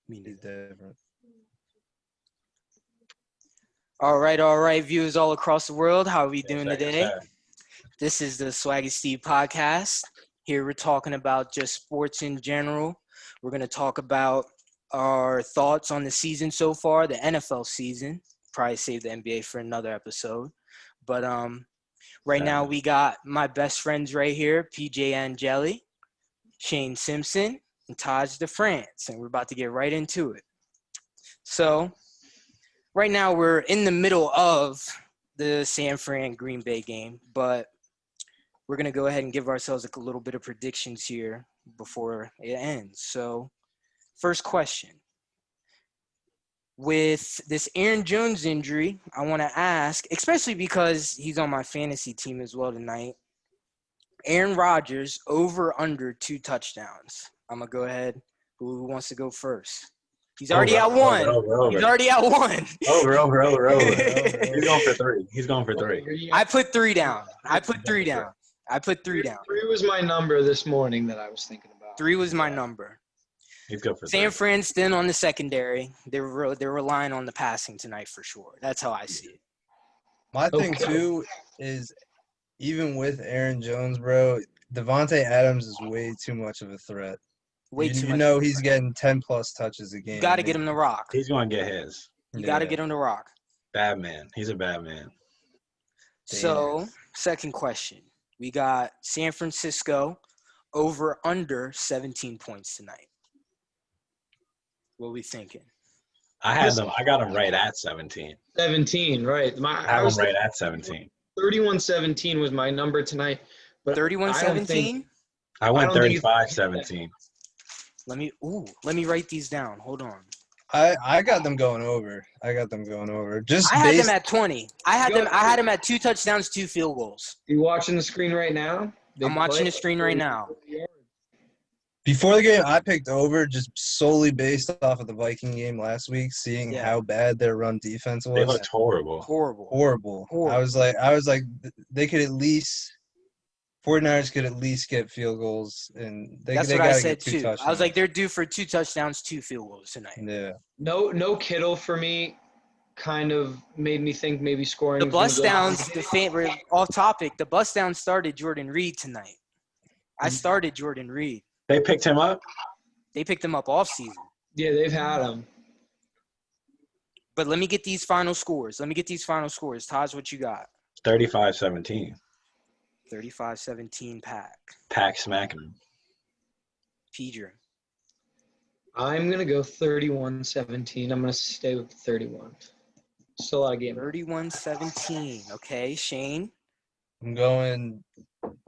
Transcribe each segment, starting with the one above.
Me He's neither. different. All right, viewers all across the world. How are we doing Yes, today? sir. This is the Swaggy Steve podcast. Here we're talking about just sports in general. We're going to talk about our thoughts on the season so far, the NFL season. Probably save the NBA for another episode. But right now we got my best friends right here, PJ Angeli, Shane Simpson, and Taj DeFrance. And we're about to get right into it. So right now we're in the middle of the San Fran Green Bay game, but we're going to go ahead and give ourselves a little bit of predictions here before it ends. So first question. With this Aaron Jones injury, I want to ask, especially because he's on my fantasy team as well tonight, Aaron Rodgers over under 2 touchdowns. I'm going to go ahead. Who wants to go first? He's already at one. He's already at one. Over. He's going for 3. He's going for 3. I put 3 down. I put 3 down. 3 was my number this morning that I was thinking about. 3 was my number. He's going for 3. San Fran's still on the secondary. They're relying on the passing tonight for sure. That's how I see it. My thing, too, is even with Aaron Jones, bro, Devontae Adams is way too much of a threat. You know he's getting 10-plus touches a game. You got to get him to rock. He's going to get his. You got to get him to rock. Bad man. He's a bad man. So, second question. We got San Francisco over under 17 points tonight. What are we thinking? I got him right at 17. 17, right. I have him right at 17. 31-17 was my number tonight. But 31-17? I went 35-17. Let me write these down. Hold on. I got them going over. I had them at 20. I had them at 2 touchdowns, 2 field goals. You watching the screen right now? I'm watching the screen right now. Before the game, I picked over just solely based off of the Viking game last week, seeing how bad their run defense was. They looked horrible. Horrible. I was like, they could at least – 49ers could at least get field goals, and that's what I said too. Touchdowns. I was like, they're due for 2 touchdowns, 2 field goals tonight. Yeah. No Kittle for me. Kind of made me think maybe scoring. The bust downs. Off topic. The bust down started Jordan Reed tonight. I started Jordan Reed. They picked him up. They picked him up off season. Yeah, they've had him. But let me get these final scores. Taj, what you got? 35-17. 35-17 Pack. Pack smacking him. Pedro. I'm going to go 31-17. I'm going to stay with 31. Still a lot of game. 31-17. Okay, Shane? I'm going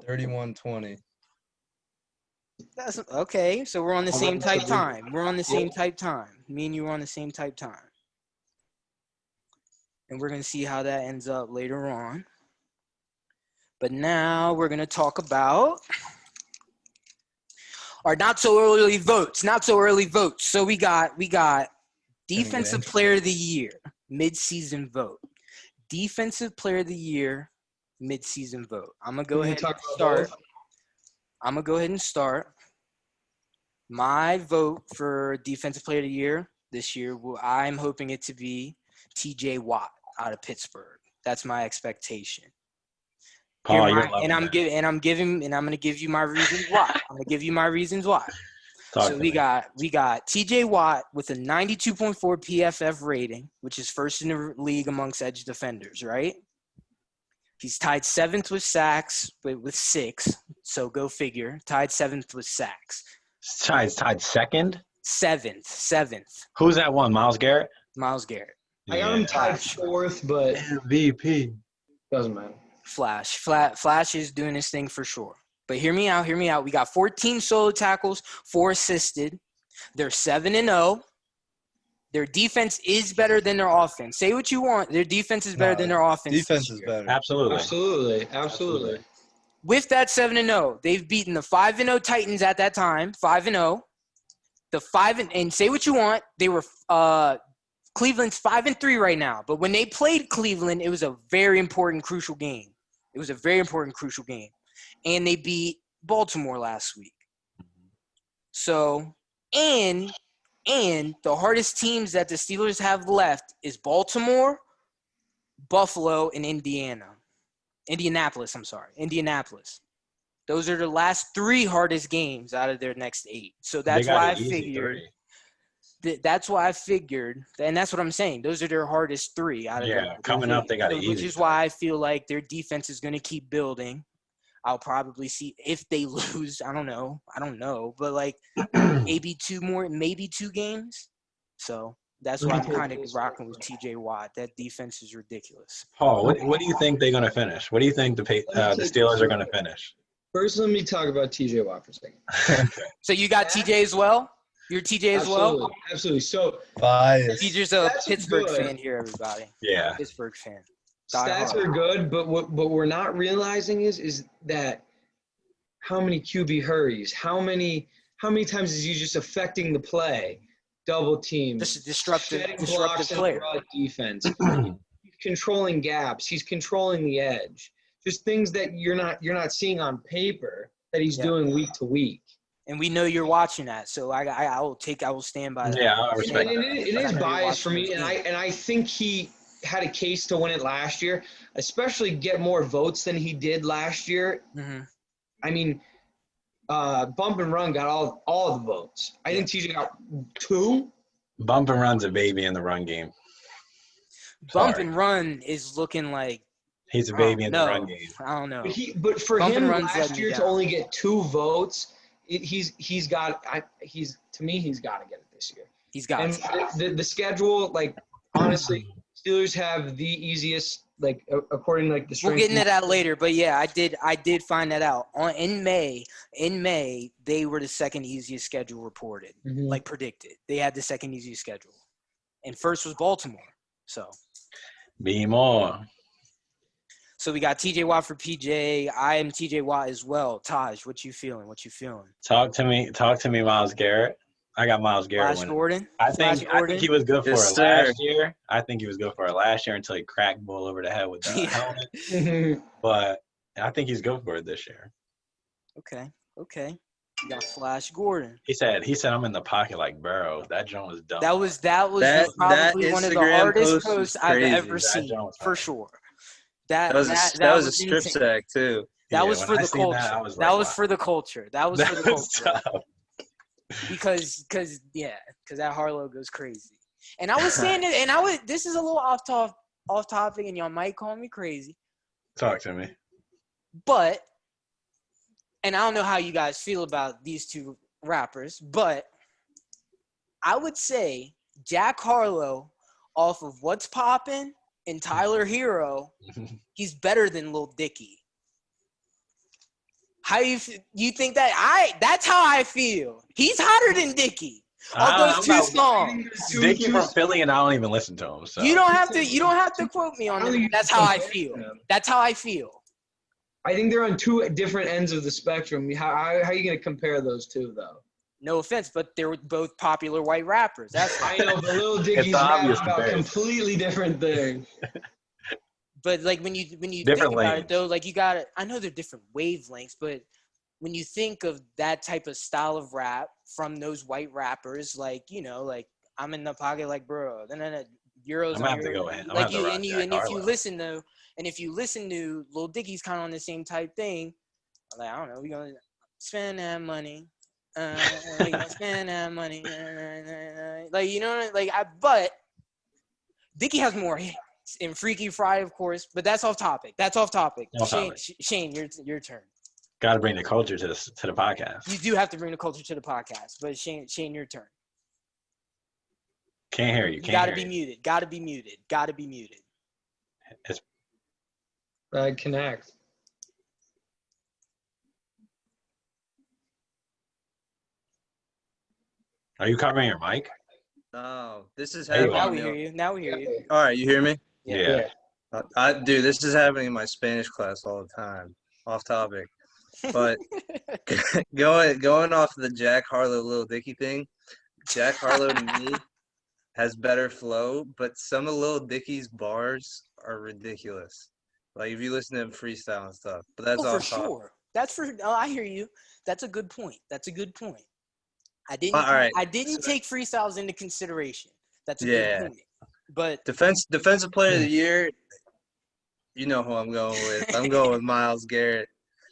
31-20. That's okay. So we're on the same type time. Me and you are on the same type time. And we're going to see how that ends up later on. But now we're going to talk about our not so early votes. So we got Defensive Player of the Year, mid-season vote. Defensive Player of the Year, mid-season vote. I'm going to go ahead and start. My vote for Defensive Player of the Year this year, I'm hoping it to be TJ Watt out of Pittsburgh. That's my expectation. I'm going to give you my reasons why. So we got TJ Watt with a 92.4 PFF rating, which is first in the league amongst edge defenders, right? He's tied 7th with sacks, but with 6. So go figure. Tied 7th with sacks. Tied second? 7th. Who's that one? Myles Garrett? Myles Garrett. I got him tied 4th, but MVP. Doesn't matter. Flash is doing his thing for sure. But hear me out. We got 14 solo tackles, 4 assisted. They're 7-0. Their defense is better than their offense. Say what you want. Their defense is better than their offense. Defense is better. Absolutely. With that 7-0, they've beaten the 5-0 Titans at that time, 5-0. The 5 and say what you want. They were Cleveland's 5-3 right now. But when they played Cleveland, it was a very important, crucial game. And they beat Baltimore last week. So, and And the hardest teams that the Steelers have left is Baltimore, Buffalo, and Indianapolis. Those are the last 3 hardest games out of their next 8. So that's why I figured. That's why I figured, and that's what I'm saying. Those are their hardest 3 out of Yeah, coming up, they got it easy. Which is why I feel like their defense is going to keep building. I'll probably see if they lose. I don't know, but like maybe 2 games. So that's why I'm kind of rocking with TJ Watt. That defense is ridiculous. Paul, what do you think they're going to finish? What do you think the Steelers are going to finish? First, let me talk about TJ Watt for a second. So you got TJ as well? You're TJ as well? Absolutely. So TJ's a Pittsburgh fan here, everybody. Yeah. Pittsburgh fan. Stats are good, but what we're not realizing is that how many QB hurries, how many times is he just affecting the play, double teams, just disruptive player defense. He's controlling gaps, he's controlling the edge, just things that you're not seeing on paper that he's doing week to week. And we know you're watching that, so I will stand by that. Yeah, I respect that. It is biased for me, and I think he had a case to win it last year, especially get more votes than he did last year. Mm-hmm. I mean, Bump and Run got all the votes. I think TJ got 2. Bump and Run's a baby in the run game. Bump and Run is looking like he's a baby in the run game. I don't know. But for him last year to only get 2 votes, he's got to get it this year. He's got it. The schedule, like, honestly, Steelers have the easiest, like, according to, like, the strength. We'll get into that later, but yeah, I did find that out. In May, they were the second easiest schedule reported, like predicted. They had the second easiest schedule, and first was Baltimore. So, be more. So we got TJ Watt for PJ. I am TJ Watt as well. Taj, what you feeling? Talk to me, Myles Garrett. I got Myles Garrett winning. Gordon. I think he was good for it last year. I think he was good for it last year until he cracked Bull over the head with the helmet. But I think he's good for it this year. Okay. You got Flash Gordon. He said I'm in the pocket like Burrow. That joint was dumb. That was probably one of the hardest posts I've ever seen, for sure. That was a strip sack too. That was for the culture. That was for the culture. Because that Harlow goes crazy. And I was saying it, and this is a little off topic, and y'all might call me crazy. Talk to me. But, and I don't know how you guys feel about these 2 rappers, but I would say Jack Harlow, off of What's Poppin' and Tyler Hero, he's better than Lil Dicky. How you think that? That's how I feel. He's hotter than Dicky. Of those 2 songs. Dicky from Philly, and I don't even listen to him. So you don't have to quote me on it. That's how I feel. I think they're on 2 different ends of the spectrum. How are you going to compare those 2 though? No offense, but they're both popular white rappers. I know, but Lil Dicky's rapping about completely different things. But like when you think about it though, like you got it. I know they're different wavelengths, but when you think of that type of style of rap from those white rappers, like like I'm in the pocket like bro, then Euros. I'm gonna have to go in. Like if you listen to Lil Dicky's kind of on the same type thing, like I don't know, we gonna spend that money. We gonna spend that money. But Dicky has more hits. And Freaky Friday, of course, but that's off topic. Shane, your turn. Got to bring the culture to the podcast. You do have to bring the culture to the podcast, but Shane, your turn. Can't hear you. You gotta be muted. Gotta be muted. Connect. Are you covering your mic? No, this is happening. Now we hear you. All right, you hear me? Yeah. Dude, this is happening in my Spanish class all the time. Off topic, but going off the Jack Harlow Lil Dicky thing, Jack Harlow to me has better flow, but some of Lil Dicky's bars are ridiculous. Like if you listen to him freestyle and stuff, but that's all for sure. I hear you. That's a good point. I didn't take freestyles into consideration. That's a good point. But defensive player of the year, you know who I'm going with. I'm going with Myles Garrett.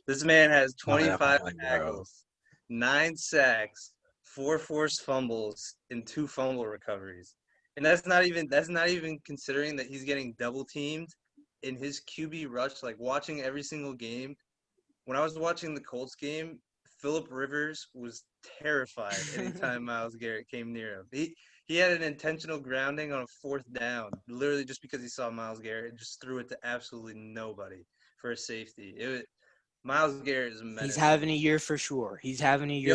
This man has 25 tackles, 9 sacks, 4 forced fumbles, and 2 fumble recoveries. And that's not even considering that he's getting double teamed in his QB rush. Like watching every single game. When I was watching the Colts game, Phillip Rivers was terrified anytime Myles Garrett came near him. He had an intentional grounding on a 4th down, literally just because he saw Myles Garrett and just threw it to absolutely nobody for a safety. Myles Garrett is a menace. He's having a year for sure.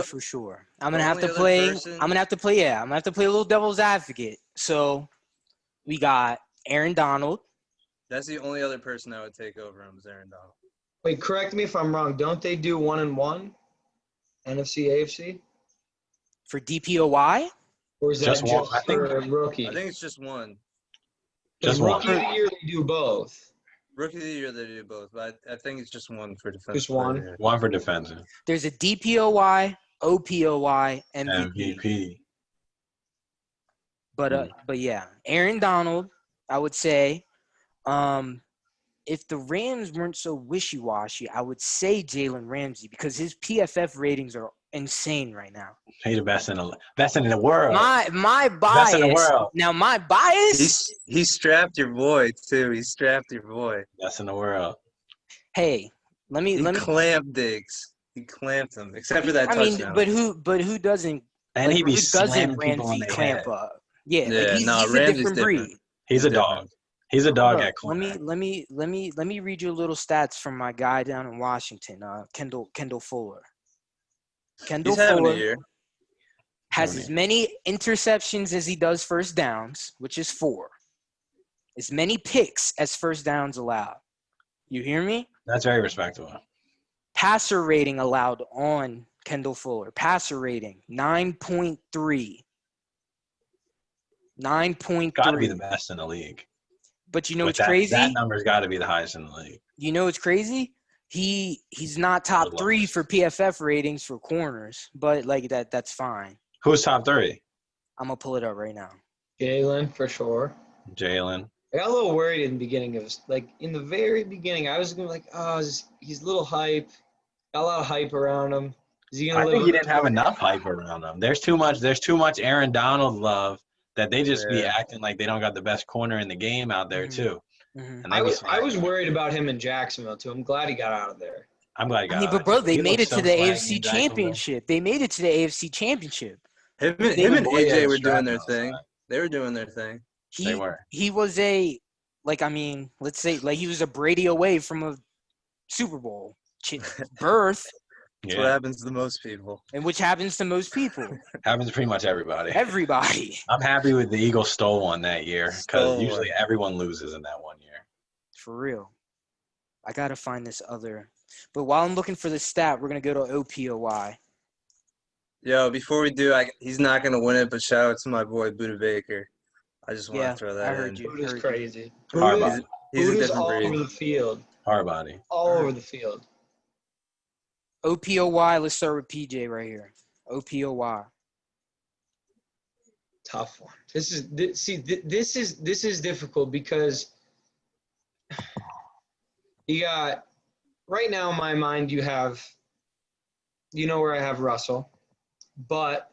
For sure. I'm gonna have to play a little devil's advocate. So we got Aaron Donald. That's the only other person I would take over him is Aaron Donald. Wait, correct me if I'm wrong. Don't they do 1-1? NFC, AFC? For DPOY? Or is that just for a rookie? I think it's just one. Just rookie of the year, they do both. Rookie of the year, they do both. But I think it's just one for defense. Just one? One for defensive. There's a DPOY, OPOY, MVP. But yeah, Aaron Donald, I would say, if the Rams weren't so wishy-washy, I would say Jalen Ramsey because his PFF ratings are insane right now. He's the best in the world. My bias. Best in the world. Now my bias. He strapped your boy too. He strapped your boy. Best in the world. Hey, let me clamped Diggs. He clamped him, except for that touchdown. But who doesn't? And who doesn't Ramsey clamp up? Yeah, he's a different breed. He's a dog. He's a dog at corner. Let me read you a little stats from my guy down in Washington, Kendall Fuller. Kendall Fuller has as many interceptions as he does first downs, which is 4. As many picks as first downs allowed. You hear me? That's very respectable. Passer rating allowed on Kendall Fuller. Passer rating, 9.3. 9.3. Got to be the best in the league. But you know what's crazy? That number's got to be the highest in the league. You know what's crazy? He's not top 3 for PFF ratings for corners, but like that's fine. Who's top 3? I'm gonna pull it up right now. Jalen for sure. Jalen. I got a little worried in the beginning of in the very beginning. I was gonna be like, oh, he's a little hype. Got a lot of hype around him. Is he gonna? I think he didn't have enough hype around him. There's too much Aaron Donald love that they just be acting like they don't got the best corner in the game out there too. Mm-hmm. And I was worried about him in Jacksonville too. I'm glad he got out of there. I'm glad he got out. But bro, they made it to the AFC Championship. Him and AJ were doing their thing. They were doing their thing. They were. He was let's say he was a Brady away from a Super Bowl berth. That's what happens to most people. And which happens to most people. Happens to pretty much everybody. Everybody. I'm happy with the Eagles stole one that year because usually everyone loses in that one year. For real. I got to find this other. But while I'm looking for the stat, we're going to go to OPOY. Yo, before we do, he's not going to win it, but shout out to my boy, Buda Baker. I just want to throw that in. I heard you. Buda's crazy. He's all over the field. Hard body. All over the field. OPOY, let's start with PJ right here. OPOY. Tough one. This is difficult because you got right now in my mind you know where I have Russell, but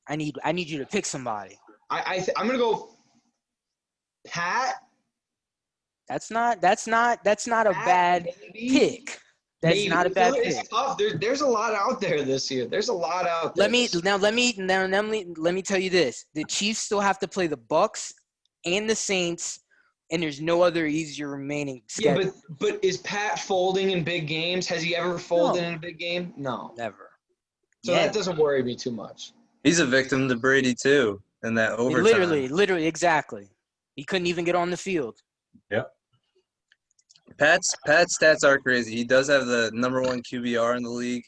I need you to pick somebody. I'm gonna go Pat. That's not a bad pick. That's not a bad pick. It's tough. There's a lot out there this year. There's a lot out there. Let me tell you this. The Chiefs still have to play the Bucks and the Saints, and there's no other easier remaining schedule. Yeah, but is Pat folding in big games? Has he ever folded in a big game? No. Never. So that doesn't worry me too much. He's a victim to Brady too, in that overtime. Literally, exactly. He couldn't even get on the field. Yep. Pat's stats are crazy. He does have the number 1 QBR in the league,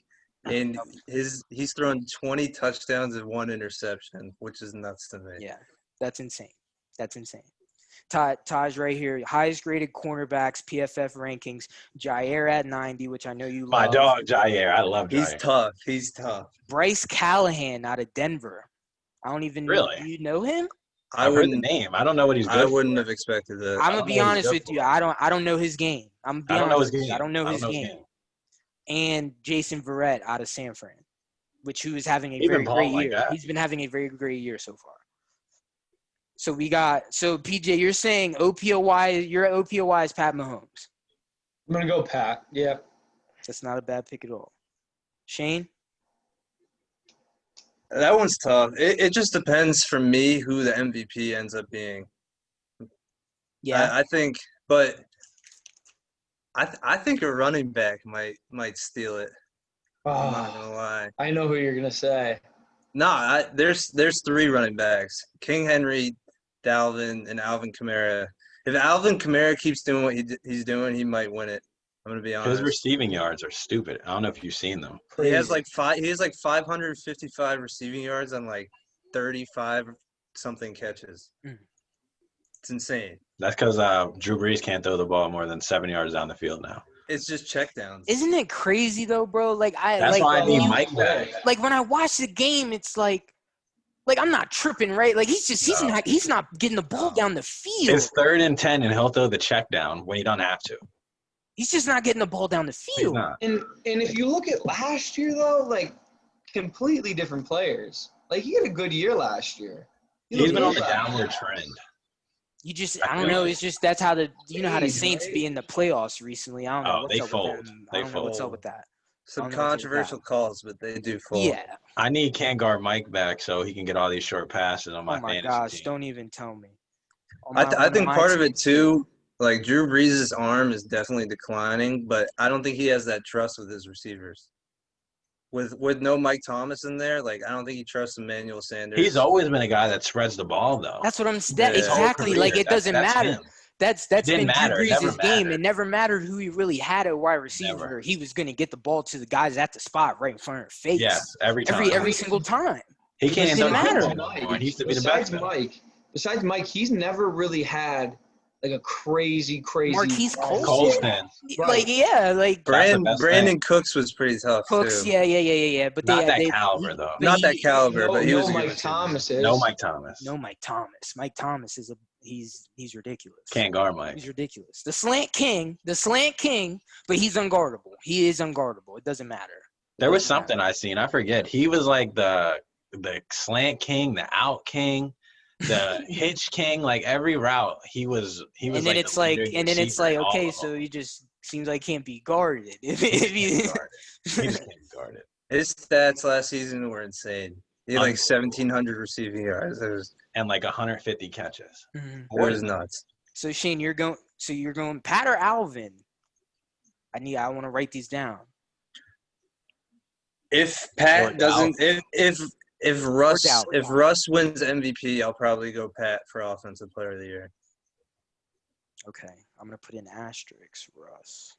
and he's thrown 20 touchdowns and 1 interception, which is nuts to me. Yeah, that's insane. Taj right here. Highest graded cornerbacks, PFF rankings. Jair at 90, which I know you love. My dog, Jair. I love Jair. He's tough. Bryce Callahan out of Denver. I don't even know. Really? Do you know him? I've heard the name. I don't know what he's good I wouldn't have expected that. I'm gonna be honest with you. I don't know his game. I don't know his game. And Jason Verrett out of San Fran, which he was having a very great year. He's been having a very great year so far. So PJ, you're saying OPOY, your OPOY is Pat Mahomes. I'm gonna go Pat. Yeah. That's not a bad pick at all. Shane? That one's tough. It just depends for me who the MVP ends up being. Yeah. I think, but I think a running back might steal it. I'm not gonna lie. I know who you're gonna say. No, there's 3 running backs: King Henry, Dalvin, and Alvin Kamara. If Alvin Kamara keeps doing what he's doing, he might win it. I'm gonna be honest. His receiving yards are stupid. I don't know if you've seen them. He has like 555 receiving yards on like 35 something catches. It's insane. That's because Drew Brees can't throw the ball more than 7 yards down the field now. It's just checkdowns. Isn't it crazy though, bro? Like that's why I need Mike back. Like when I watch the game, it's like I'm not tripping, right? Like he's not getting the ball down the field. It's 3rd and 10, and he'll throw the check down when you don't have to. He's just not getting the ball down the field. And if you look at last year though, like completely different players. Like he had a good year last year. He's been on the downward trend. I don't know. It's just that's how how the Saints be in the playoffs recently. I don't know. They fold. I don't know what's up with that. Some controversial calls, but they do fold. Yeah. I need can't guard Mike back so he can get all these short passes on my fantasy team. Oh my gosh! Don't even tell me. I think part of it too, like Drew Brees' arm is definitely declining, but I don't think he has that trust with his receivers. With no Mike Thomas in there, like I don't think he trusts Emmanuel Sanders. He's always been a guy that spreads the ball, though. That's what I'm saying. Exactly. Like it doesn't matter. Him. That's been Drew Brees' game. Mattered. It never mattered who he really had at wide receiver. Never. He was going to get the ball to the guys at the spot right in front of their face. Yes, every time. Every single time. He can't matter. He used to be the best. Besides Mike, he's never really had like a crazy Marquise Colston. Like like Brandon Cooks was pretty tough Cooks, too. Yeah. But not that caliber though. Not that caliber, but he was Mike Thomas. No Mike Thomas. No Mike Thomas. Mike Thomas is he's ridiculous. Can't guard Mike. He's ridiculous. The slant king, but he's unguardable. He is unguardable. It doesn't matter. There was something I seen. I forget. He was like the slant king, the out king, the hitch king. Like every route, he was. And then it's like, okay, so he just seems like he can't be guarded. He just can't be guarded. His stats last season were insane. He had like 1,700 receiving yards. And like 150 catches. Mm-hmm. It was nuts. So Shane, you're going Pat or Alvin? I want to write these down. If Pat doesn't, if Russ wins MVP, I'll probably go Pat for Offensive Player of the Year. Okay, I'm gonna put in asterisk Russ.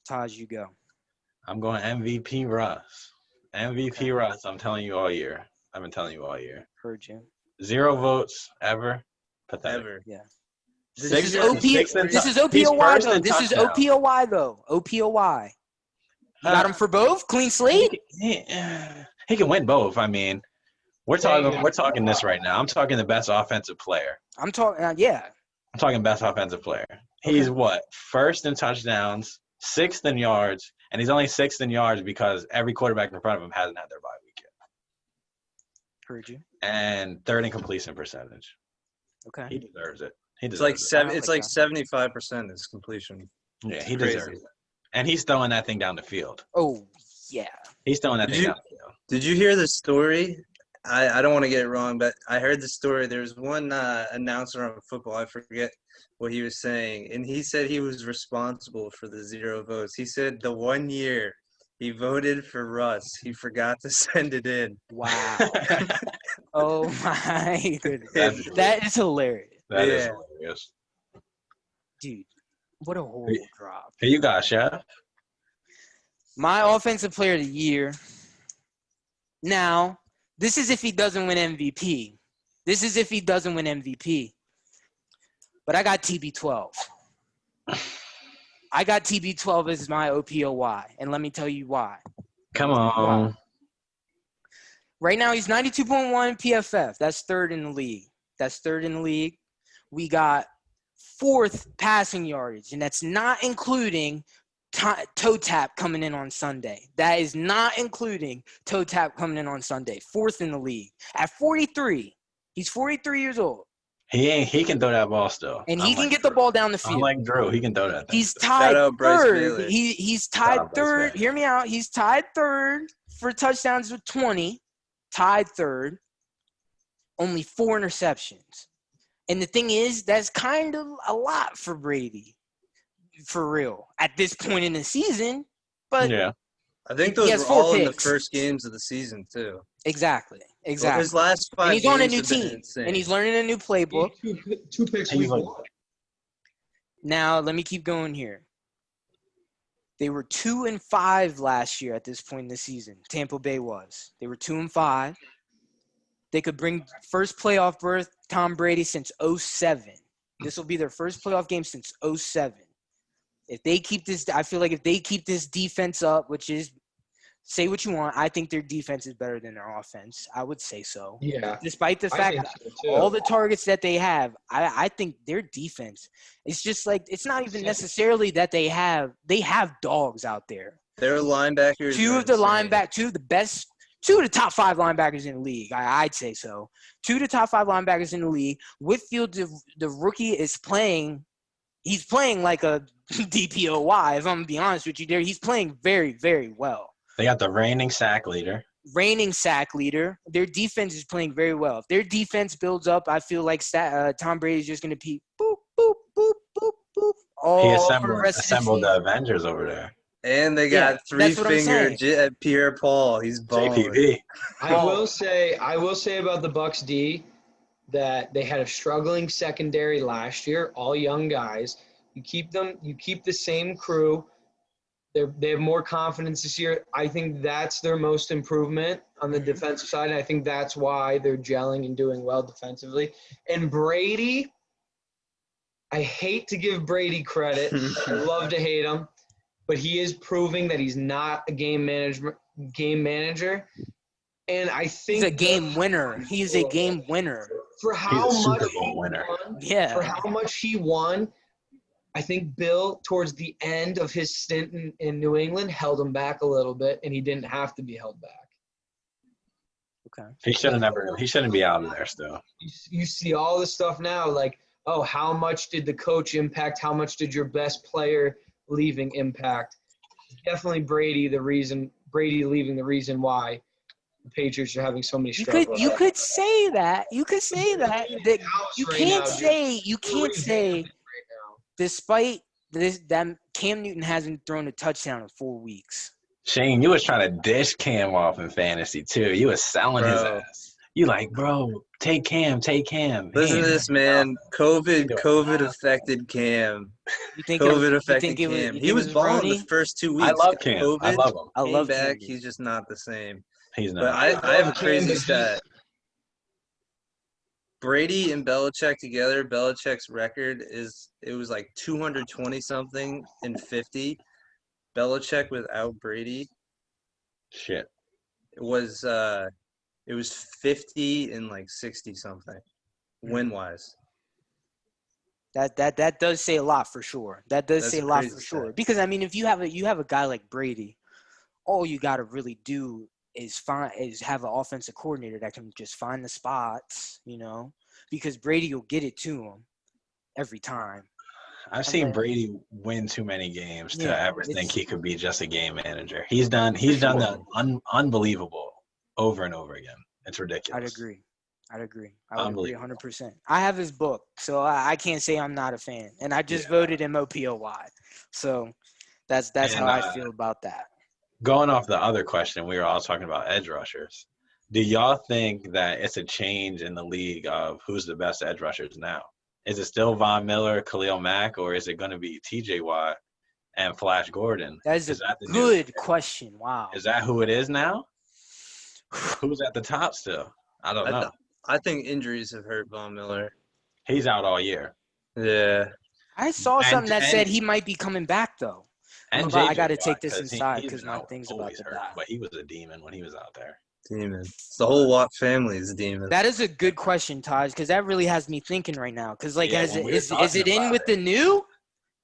Taj, you go. I'm going MVP Russ. MVP Russ. I'm telling you all year. I've been telling you all year. Heard you. 0 votes ever. Pathetic. Ever. Yeah. This is OPOY though. This is OPOY though. OPOY. You got him for both? Clean slate? He can win both. I mean, we're talking this right now. I'm talking the best offensive player. I'm talking I'm talking best offensive player. He's what? First in touchdowns, 6th in yards, and he's only 6th in yards because every quarterback in front of him hasn't had their bye week yet. Heard you. And 3rd in completion percentage. Okay. He deserves it. It's like 75% is completion. Yeah, he deserves it. And he's throwing that thing down the field. Oh, yeah. He's throwing that thing down the field. Did you hear the story? I don't want to get it wrong, but I heard the story. There's one announcer on football. I forget what he was saying. And he said he was responsible for the 0 votes. He said the 1 year he voted for Russ, he forgot to send it in. Wow. Oh, my goodness. That is hilarious. That is hilarious. Dude. What a horrible drop. Who you got, Chef? My offensive player of the year. Now, this is if he doesn't win MVP. This is if he doesn't win MVP. But I got TB12. I got TB12 as my OPOY, and let me tell you why. Come on. Right now, he's 92.1 PFF. That's third in the league. We got fourth passing yardage, and that's not including toe tap coming in on Sunday. That is not including toe tap coming in on Sunday. Fourth in the league. At 43, he's 43 years old. He can throw that ball still. And he can get the ball down the field. Unlike Drew, he can throw that thing. He's tied third. He's tied third. Bailey. Hear me out. He's tied third for touchdowns with 20. Tied third. Only 4 interceptions. And the thing is, that's kind of a lot for Brady. For real. At this point in the season. But yeah. I think those were all in the first games of the season, too. Exactly. Well, his last 5 games. And he's on a new team. And he's learning a new playbook. 2 picks week 1. Now, let me keep going here. They were 2-5 last year at this point in the season. Tampa Bay was. They were 2-5. They could bring first playoff berth Tom Brady since 2007. This will be their first playoff game since 2007. If they keep this, I feel like if they keep this defense up, which is, say what you want, I think their defense is better than their offense. I would say so. Yeah. Despite the fact that all the targets that they have, I think their defense, it's just like, it's not even necessarily that they have dogs out there. Their linebackers. Two of the top 5 linebackers in the league. I'd say so. 2 of the top 5 linebackers in the league. Whitfield, the rookie, is playing. He's playing like a DPOY, if I'm going to be honest with you there. He's playing very, very well. They got the reigning sack leader. Their defense is playing very well. If their defense builds up, I feel like Tom Brady is just going to be boop, boop, boop, boop, boop. He assembled the Avengers over there. And they got 3-finger Pierre-Paul. He's balling. JPP. I will say about the Bucs D that they had a struggling secondary last year, all young guys. You keep the same crew. They have more confidence this year. I think that's their most improvement on the defensive side. And I think that's why they're gelling and doing well defensively. And Brady, I hate to give Brady credit. I love to hate him. But he is proving that he's not a game manager. And I think he's a game winner. He's a game winner. For how much he won, I think Bill, towards the end of his stint in New England, held him back a little bit, and he didn't have to be held back. Okay. He shouldn't be out of there still. You see all this stuff now, like, oh, how much did the coach impact? How much did your best player leaving impact? Definitely Brady leaving the reason why the Patriots are having so many struggles. You could say that. You can't say despite this, that Cam Newton hasn't thrown a touchdown in 4 weeks. Shane, you was trying to dish Cam off in fantasy too. You was selling his ass. You like, bro, take Cam. Listen to this, man. COVID affected Cam. COVID affected Cam. He was balling the first 2 weeks. I love Cam. I love him. I love back. He's just not the same. He's not. But I have a crazy stat. Brady and Belichick together, Belichick's record was like 220-something in 50. Belichick without Brady. Shit. It was 50 and like 60-something, win-wise. That does say a lot for sure. That's say a lot for sure. Because I mean, if you have a guy like Brady, all you got to really do is have an offensive coordinator that can just find the spots, because Brady will get it to him every time. I've seen Brady win too many games to ever think he could be just a game manager. He's done the unbelievable over and over again. It's ridiculous. I'd agree. I would agree 100%. I have his book, so I can't say I'm not a fan. And I just voted him OPOY. So that's how I feel about that. Going off the other question, we were all talking about edge rushers. Do y'all think that it's a change in the league of who's the best edge rushers now? Is it still Von Miller, Khalil Mack, or is it going to be TJ Watt and Flash Gordon? That is a good question. Wow. Is that who it is now? Who's at the top still? I don't know. I think injuries have hurt Von Miller. He's out all year. Yeah. I saw something that said he might be coming back though. I got to take this inside because my thing's about to die. But he was a demon when he was out there. Demon. The whole Watt family is demon. That is a good question, Taj, because that really has me thinking right now. Because like, is it in with the new?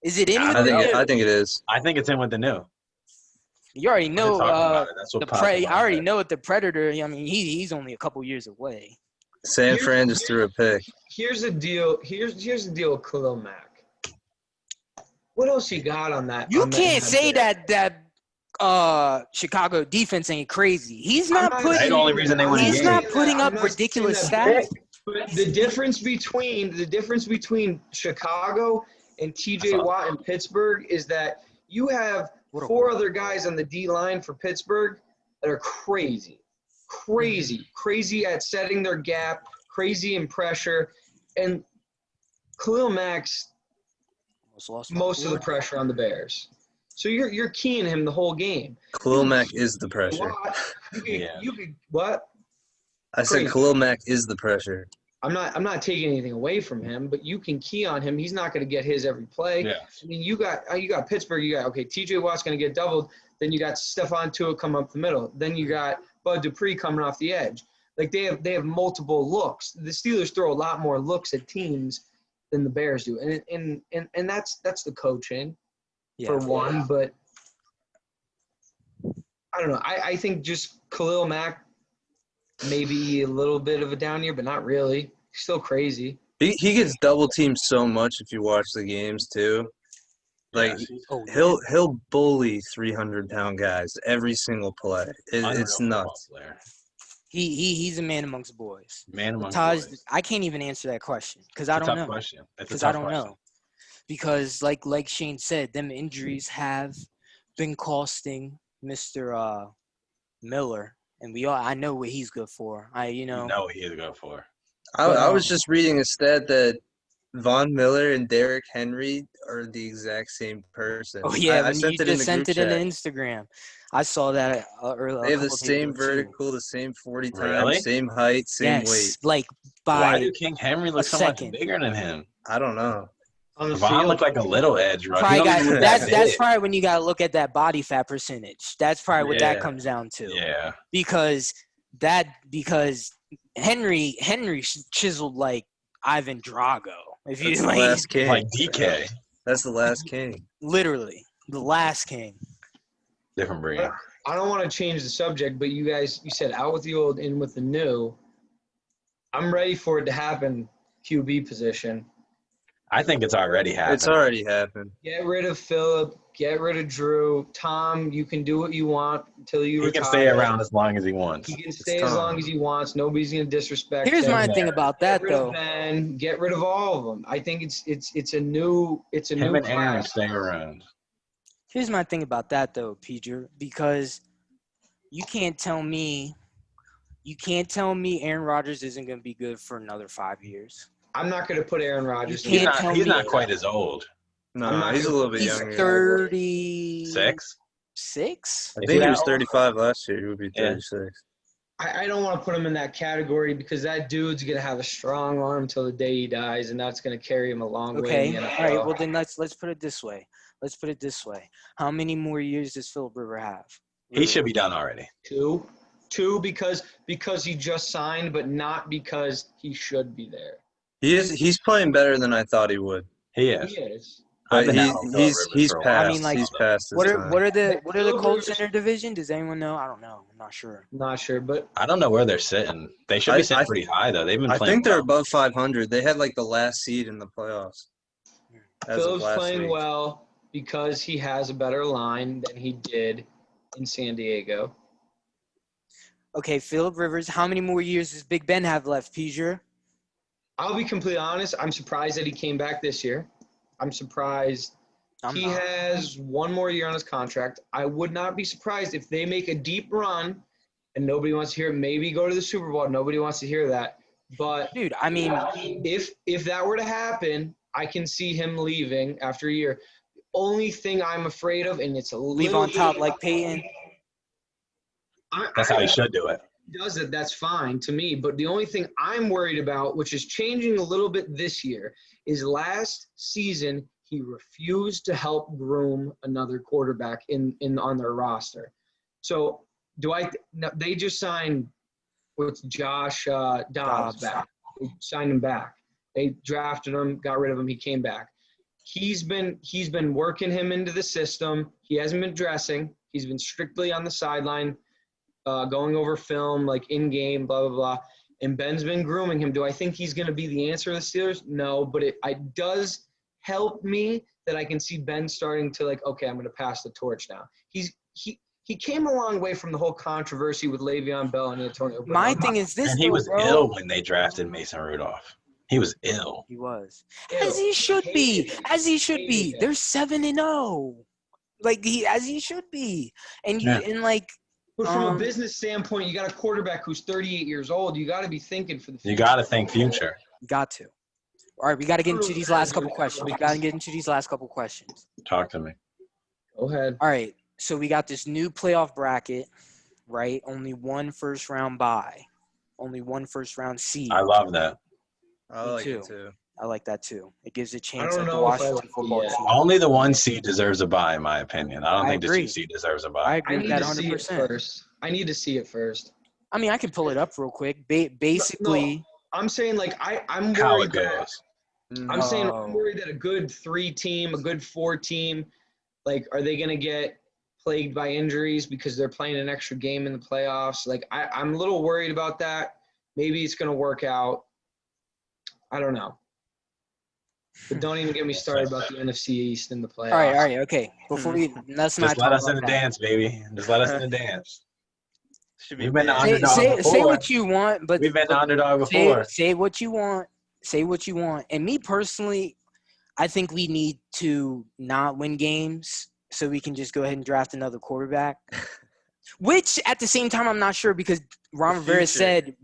Is it in with the new? I think it is. I think it's in with the new. You already know I already know what the Predator. I mean, he's only a couple years away. San Fran just threw a pick. Here's the deal. Here's the deal with Khalil Mack. What else you got on that? You can't say that Chicago defense ain't crazy. He's not putting. The only reason they he's not putting up ridiculous stats. But the difference between Chicago and T.J. Watt in Pittsburgh is that you have 4 other guys on the D line for Pittsburgh that are crazy at setting their gap, crazy in pressure, and Khalil Mack's most of the pressure on the Bears. So you're keying him the whole game. Khalil Mack is the pressure. You could what? I said Khalil Mack is the pressure. I'm not taking anything away from him, but you can key on him. He's not going to get his every play. Yeah. I mean, you got Pittsburgh. You got T.J. Watt's going to get doubled. Then you got Stephon Tua come up the middle. Then you got Bud Dupree coming off the edge. Like they have multiple looks. The Steelers throw a lot more looks at teams than the Bears do, and that's the coaching for one. But I don't know. I think just Khalil Mack. Maybe a little bit of a down year, but not really. He's still crazy. He gets double teamed so much if you watch the games too. Like he'll bully 300-pound guys every single play. It's nuts. He's a man amongst boys. Taj, I can't even answer that question because I don't know. Because I don't know. Because like Shane said, them injuries have been costing Mr. Miller. And I know what he's good for. You know what he is good for. I was just reading a stat that Von Miller and Derrick Henry are the exact same person. Oh yeah, I sent it in Instagram. I saw that earlier. They have the same vertical, the same 40 times, same height, same weight. Like why do King Henry look so much bigger than him? I don't know. Von looked like a little edge rusher. That's probably when you got to look at that body fat percentage. That's probably what that comes down to. Yeah. Because Henry chiseled like Ivan Drago. If you the last king. Like DK. That's the last king. Literally, the last king. Different breed. I don't want to change the subject, but you said out with the old, in with the new. I'm ready for it to happen. QB position. I think it's already happened. It's already happened. Get rid of Phillip. Get rid of Drew. Tom, you can do what you want until you retire. He can stay around as long as he wants. He can stay as long as he wants. Nobody's going to disrespect him. Here's my thing about that, though. Get rid of all of them. I think it's a new him and Aaron stay around. Here's my thing about that, though, Peter, because you can't tell me Aaron Rodgers isn't going to be good for another 5 years. I'm not going to put Aaron Rodgers. He's not quite as old. No, he's a little bit younger. He's 36. I think he was 35 last year. He would be 36. I don't want to put him in that category because that dude's going to have a strong arm till the day he dies, and that's going to carry him a long way. Okay, all right. Well, then let's put it this way. How many more years does Phillip Rivers have? He should be done already. Two because he just signed, but not because he should be there. He's playing better than I thought he would. He is. He is. But he's passed. I mean, like, he's passed. What are the Colts in their division? Does anyone know? I don't know. I'm not sure. Not sure, but I don't know where they're sitting. They should be sitting pretty high though. They've been playing. I think they're above 500. They had like the last seed in the playoffs. Phil's playing well because he has a better line than he did in San Diego. Okay, Phillip Rivers. How many more years does Big Ben have left, Peter? I'll be completely honest. I'm surprised that he came back this year. I'm surprised he has one more year on his contract. I would not be surprised if they make a deep run and nobody wants to hear it. Maybe go to the Super Bowl. Nobody wants to hear that. But, dude, I mean, if that were to happen, I can see him leaving after a year. The only thing I'm afraid of, and it's a little leave on top like Peyton. That's how he should do it. does it, that's fine to me. But the only thing I'm worried about, which is changing a little bit this year, is last season he refused to help groom another quarterback in on their roster. So they just signed Josh Dobbs back. They signed him back. They drafted him, got rid of him. He came back. He's been working him into the system. He hasn't been dressing. He's been strictly on the sideline, going over film, like in-game, blah, blah, blah. And Ben's been grooming him. Do I think he's going to be the answer to the Steelers? No, but it does help me that I can see Ben starting to like, okay, I'm going to pass the torch now. He came a long way from the whole controversy with Le'Veon Bell and Antonio Brown. My thing is this, and he was ill when they drafted Mason Rudolph. He was ill. He was. As he should be. As he should be. They're 7-0. Like as he should be. And But from a business standpoint, you got a quarterback who's 38 years old. You got to be thinking for the future. You got to think future. You got to. All right, we got to get into these last couple questions. Talk to me. Go ahead. All right, so we got this new playoff bracket, right? Only one first-round bye. Only one first-round seed. I love that. I like it too. I like that too. It gives a chance at the Washington football team. Only the 1 seed deserves a bye, in my opinion. I don't think the 2 seed deserves a bye. I agree with that 100%. I need to see it first. I mean, I can pull it up real quick. Basically, no, I'm saying like I'm how worried. It goes. I'm worried that a good 3-team, a good 4-team, like are they gonna get plagued by injuries because they're playing an extra game in the playoffs? Like I'm a little worried about that. Maybe it's gonna work out. I don't know. But don't even get me started about the NFC East in the playoffs. All right, okay. Before we let's not just let us in the dance, baby. Just let us in the dance. We've been the underdog before. Say what you want, but we've been the underdog before. Say what you want. Say what you want. And me personally, I think we need to not win games so we can just go ahead and draft another quarterback. Which at the same time I'm not sure because Ron Rivera said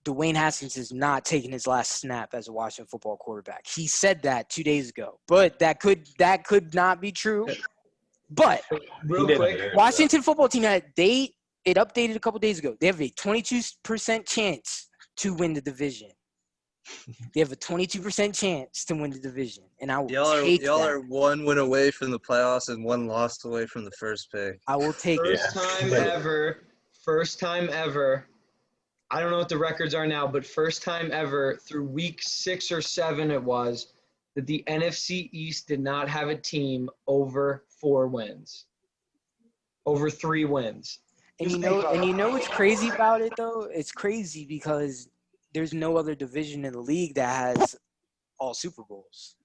Dwayne Haskins is not taking his last snap as a Washington football quarterback. He said that 2 days ago, but that could not be true. But real quick, Washington football team it updated a couple days ago. They have a 22% chance to win the division. They have a 22% chance to win the division, and I will take y'all that. are 1 win away from the playoffs and 1 loss away from the first pick. I will take First time ever. I don't know what the records are now, but first time ever through week 6 or 7 it was that the NFC East did not have a team over 4 wins, over 3 wins. And you know what's crazy about it though? It's crazy because there's no other division in the league that has all Super Bowls.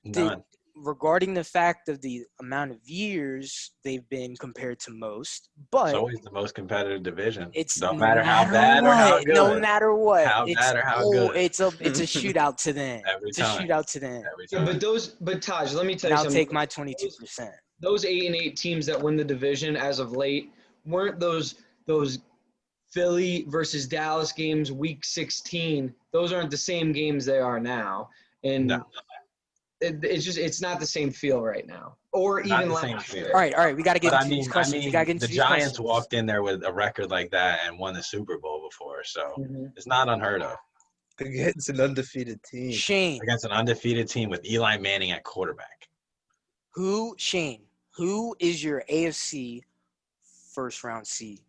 None. Regarding the fact of the amount of years they've been compared to most, but it's always the most competitive division. It's no matter how bad or how good. No matter what. How bad or how good. It's a shootout to them. Every time. It's a shootout to them. Every time. Yeah, but Taj, let me tell you something. I'll take my 22%. Those 8-8 teams that win the division as of late weren't those Philly versus Dallas games week 16. Those aren't the same games they are now. And no. It's not the same feel right now, or not even last year. All right, we got to get into these questions. The Giants walked in there with a record like that and won the Super Bowl before, so it's not unheard of. Against an undefeated team. Shane. Against an undefeated team with Eli Manning at quarterback. Who is your AFC first round seed?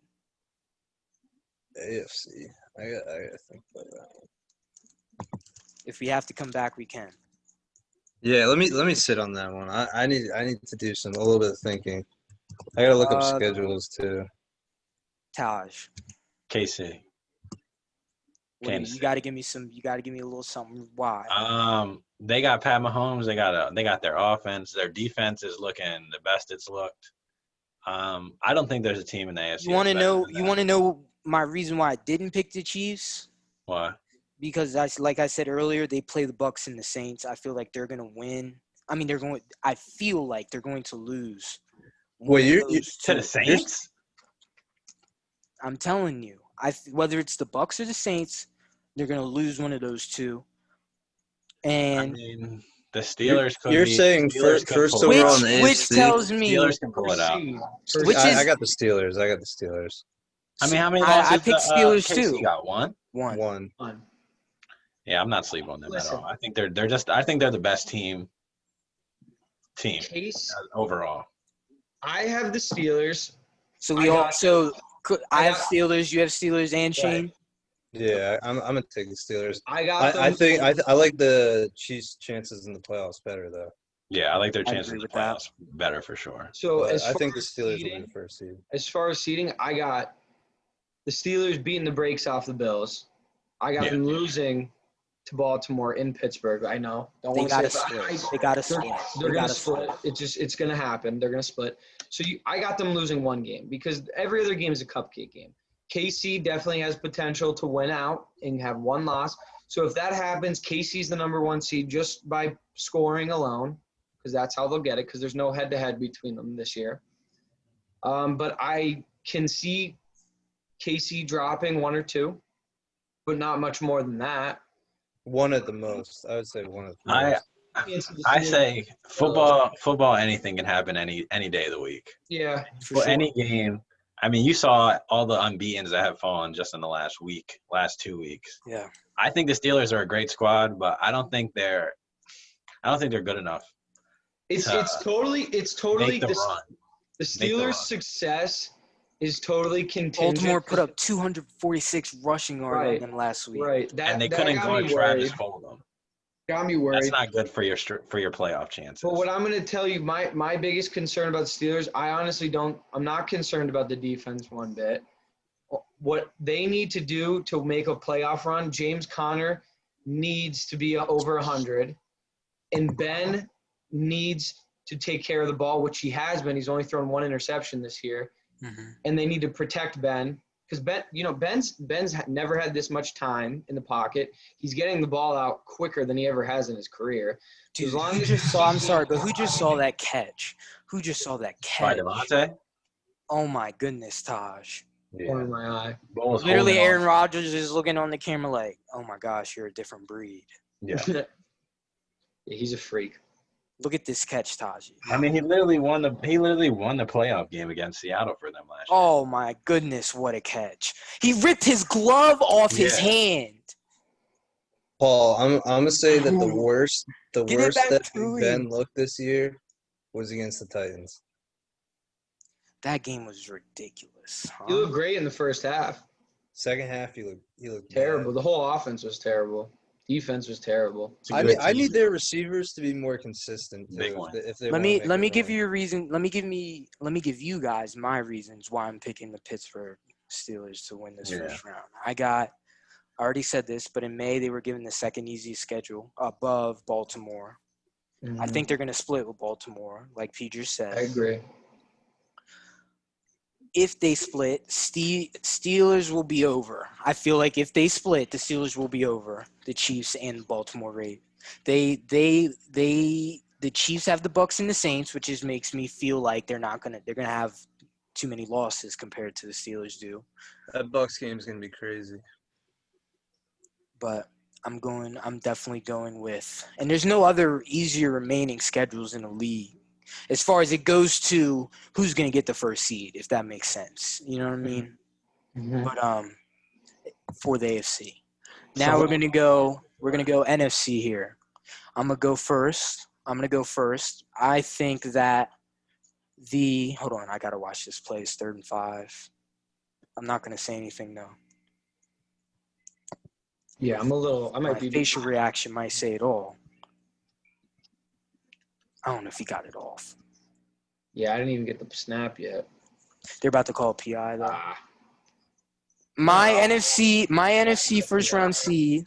AFC. I gotta think about that one. If we have to come back, we can. Yeah, let me sit on that one. I need to do a little bit of thinking. I gotta look up schedules too. Taj. KC. You gotta give me a little something. Why? They got Pat Mahomes. They got their offense. Their defense is looking the best it's looked. I don't think there's a team in the AFC. You want to know my reason why I didn't pick the Chiefs? Why? Because like I said earlier, they play the Bucs and the Saints. I feel like they're gonna win. I mean, I feel like they're going to lose. Well, you to the Saints? I'm telling you, whether it's the Bucs or the Saints, they're gonna lose one of those two. And The Steelers could You're be. saying Steelers could first pull it overall out. in the Which AFC? tells me Steelers can pull it out. I got the Steelers. I mean, how many I losses picked the Steelers KC too. got? One. One. Yeah, I'm not sleeping on them Listen. at all. I think they're just. I think they're the best team Case, overall. I have the Steelers. So we all. So I have Steelers. You have Steelers and Shane. Yeah, I'm gonna take the Steelers. I think I like the Chiefs' chances in the playoffs better though. Yeah, I like their I chances agree in the with that. playoffs better for sure. So But as I far think the as Steelers will seeding- be the first seed. As far as seeding, I got the Steelers beating the brakes off the Bills. I got them losing to Baltimore in Pittsburgh. I know. Don't They want got to to say split. They got to split. they're They going got to split. It's going to happen. They're going to split. So I got them losing one game because every other game is a cupcake game. KC definitely has potential to win out and have one loss. So if that happens, KC's the number one seed just by scoring alone because that's how they'll get it because there's no head-to-head between them this year. But I can see KC dropping one or two, but not much more than that. One at the most. I would say one at the most. I say football. Anything can happen any day of the week. Yeah, For any game. I mean, you saw all the unbeatens that have fallen just in the last 2 weeks. Yeah. I think the Steelers are a great squad, but I don't think they're good enough. It's totally Make the run. The Steelers' success is totally contingent. Baltimore put up 246 rushing yards on them last week. Right. And they couldn't guard Travis Fulgham. Got me worried. That's not good for your playoff chances. But what I'm going to tell you, my biggest concern about the Steelers, I'm not concerned about the defense one bit. What they need to do to make a playoff run, James Conner needs to be over 100, and Ben needs to take care of the ball, which he has been. He's only thrown one interception this year. Mm-hmm. And they need to protect Ben because Ben's never had this much time in the pocket. He's getting the ball out quicker than he ever has in his career. Dude, I'm sorry, but who just saw that catch? Who just saw that catch? By Devontae? Oh my goodness, Taj. Corner of my eye. Literally, Aaron Rodgers is looking on the camera like, "Oh my gosh, you're a different breed." Yeah. Yeah, he's a freak. Look at this catch, Taji. I mean, he literally won the playoff game against Seattle for them last year. Oh my goodness, what a catch! He ripped his glove off his hand. Paul, I'm gonna say that the worst that Big Ben looked this year was against the Titans. That game was ridiculous. Huh? He looked great in the first half. Second half, he looked terrible. bad. The whole offense was terrible. Defense was terrible. I need their receivers to be more consistent. If they let me give you a reason. Let me give you guys my reasons why I'm picking the Pittsburgh Steelers to win this first round. I already said this, but in May they were given the second easiest schedule above Baltimore. Mm-hmm. I think they're going to split with Baltimore, like Peter said. I agree. If they split, Steelers will be over. I feel like if they split, the Steelers will be over the Chiefs and Baltimore Ravens. The Chiefs have the Bucs and the Saints, which just makes me feel like they're gonna have too many losses compared to the Steelers do. That Bucs game is gonna be crazy. But I'm definitely going with, and there's no other easier remaining schedules in the league. As far as it goes to who's going to get the first seed, if that makes sense. You know what I mean? Mm-hmm. But for the AFC. Now we're going to go NFC here. I'm going to go first. I think that hold on, I got to watch this play. It's 3rd and 5. I'm not going to say anything though. Yeah, my facial reaction might say it all. I don't know if he got it off. Yeah, I didn't even get the snap yet. They're about to call PI though. My NFC first round seed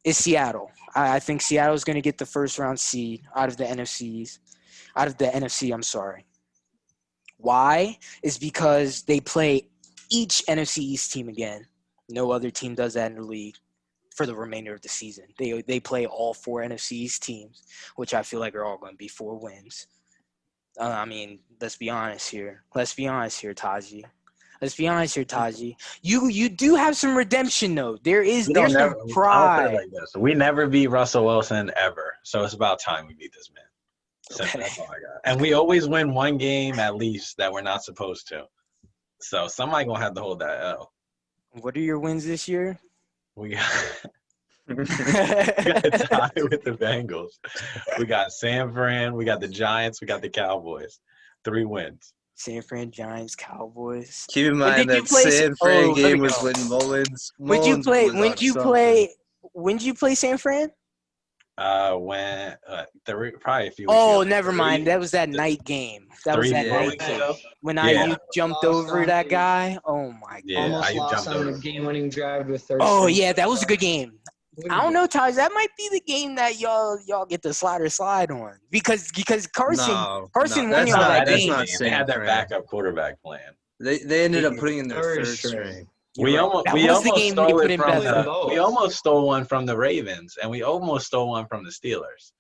is Seattle. I think Seattle is going to get the first round seed out of the NFC. I'm sorry. Why? Is because they play each NFC East team again. No other team does that in the league. For the remainder of the season. They play all 4 NFC East teams, which I feel like are all going to be 4 wins. I mean, let's be honest here, Taji. You do have some redemption, though. There's some pride. Like this. We never beat Russell Wilson ever. So it's about time we beat this man. So that's all I got. And we always win one game at least that we're not supposed to. So somebody gonna have to hold that L. What are your wins this year? We got a tie with the Bengals. We got San Fran, we got the Giants, we got the Cowboys. 3 wins. San Fran, Giants, Cowboys. Keep in mind that San Fran game was when Mullins. When did you play San Fran? When probably a few weeks ago. ago. Never mind. That was that night game. That was that night game. When you jumped over that guy. Oh my god. Yeah, almost lost on the game-winning drive with third. Oh yeah, that was a good game. I don't know, Taj. That might be the game that y'all get the slide on because Carson won y'all that game. They had their backup quarterback playing. They ended up putting in their third string. We almost stole one from the Ravens, and we almost stole one from the Steelers.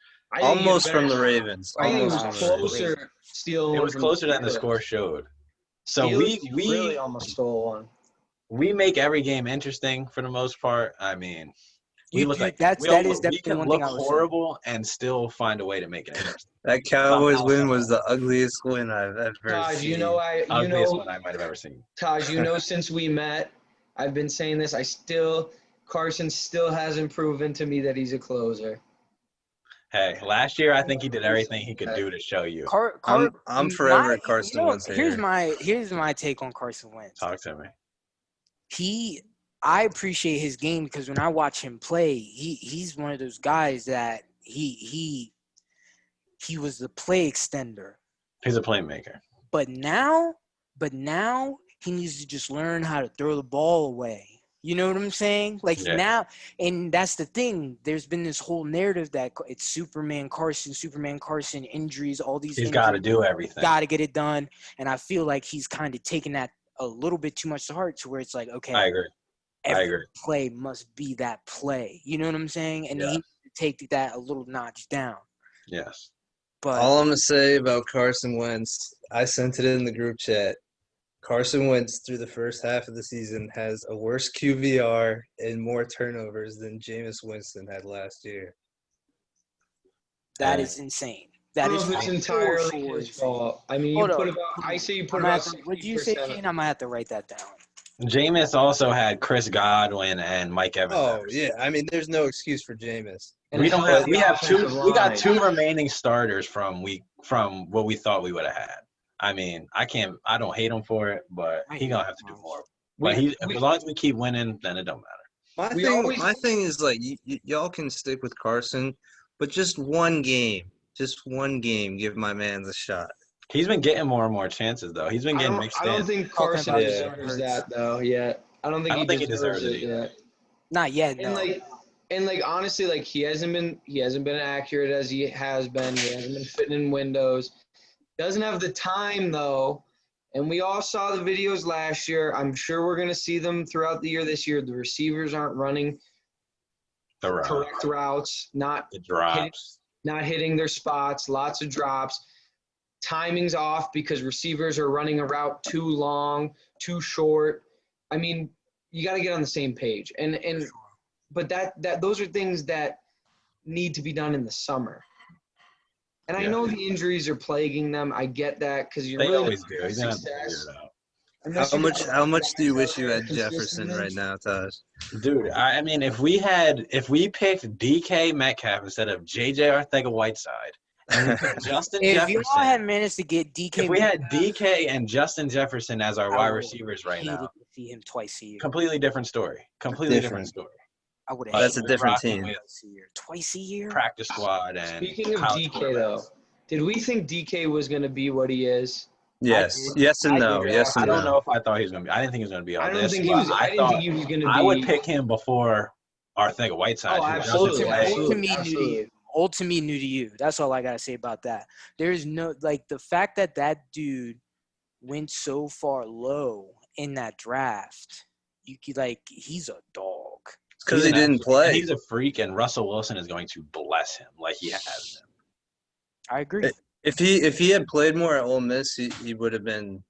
Almost from the Ravens. I think it was closer. It was closer than the score showed. So we really almost stole one. We make every game interesting for the most part. I mean, we look like that is definitely one thing I was horrible and still find a way to make it interesting. That Cowboys win was the ugliest win I've ever seen. Ugliest one I might have ever seen. Taj, since we met, I've been saying this. Carson still hasn't proven to me that he's a closer. Hey, last year I think he did everything he could do to show you. I'm forever Carson Wentz. Here's my take on Carson Wentz. Talk to me. I appreciate his game because when I watch him play, he's one of those guys that he was the play extender. He's a playmaker. But now he needs to just learn how to throw the ball away. You know what I'm saying? Now, and that's the thing. There's been this whole narrative that it's Superman Carson, injuries, all these. He's got to do everything. Got to get it done. And I feel like he's kind of taking that a little bit too much to heart to where it's like, okay. I agree. Every play must be that play. You know what I'm saying? And he needs to take that a little notch down. Yes. But all I'm going to say about Carson Wentz, I sent it in the group chat. Carson Wentz, through the first half of the season, has a worse QBR and more turnovers than Jameis Winston had last year. That is insane. That is entirely his fault. I mean, you put about 60%. What did you say, Kane? I might have to write that down. Jameis also had Chris Godwin and Mike Evans. Oh yeah, I mean, there's no excuse for Jameis. We got two remaining starters from what we thought we would have had. I mean, I don't hate him for it, but he gonna have to do more. But as long as we keep winning, then it don't matter. My thing is y'all can stick with Carson, but just one game, give my man the shot. He's been getting more and more chances, though. He's been getting mixed in. I don't think Carson deserves that, though, yet. I don't think he deserves it yet. Not yet, no. And honestly, he hasn't been accurate as he has been. He hasn't been fitting in windows. Doesn't have the time, though. And we all saw the videos last year. I'm sure we're going to see them throughout the year this year. The receivers aren't running the correct routes, not hitting their spots, lots of drops. Timing's off because receivers are running a route too long, too short. I mean, you got to get on the same page. But those are things that need to be done in the summer. And I know the injuries are plaguing them. I get that because they always do. He's gonna have to figure it out. How much do you wish you had Jefferson right now, Taj? Dude, I mean, if we picked DK Metcalf instead of JJ Arcega-Whiteside, and we picked Justin Jefferson. If you all had managed to get DK, if we had DK and Justin Jefferson as our wide receivers right now, to see him twice a year. Completely different story. Different story. I would. That's a different team. Twice a year. Practice squad and. Speaking of DK, though, did we think DK was going to be what he is? Yes. Yes and no. Yes and no. I don't know if I thought he was going to be. I didn't think he was going to be all this. I didn't think he was going to be. I would pick him before Arcega-Whiteside. Oh, absolutely. Old to me, new to you. That's all I got to say about that. There's no the fact that dude went so far low in that draft. He's a dog. Because he didn't play. He's a freak, and Russell Wilson is going to bless him like he has him. I agree. If he had played more at Ole Miss, he would have been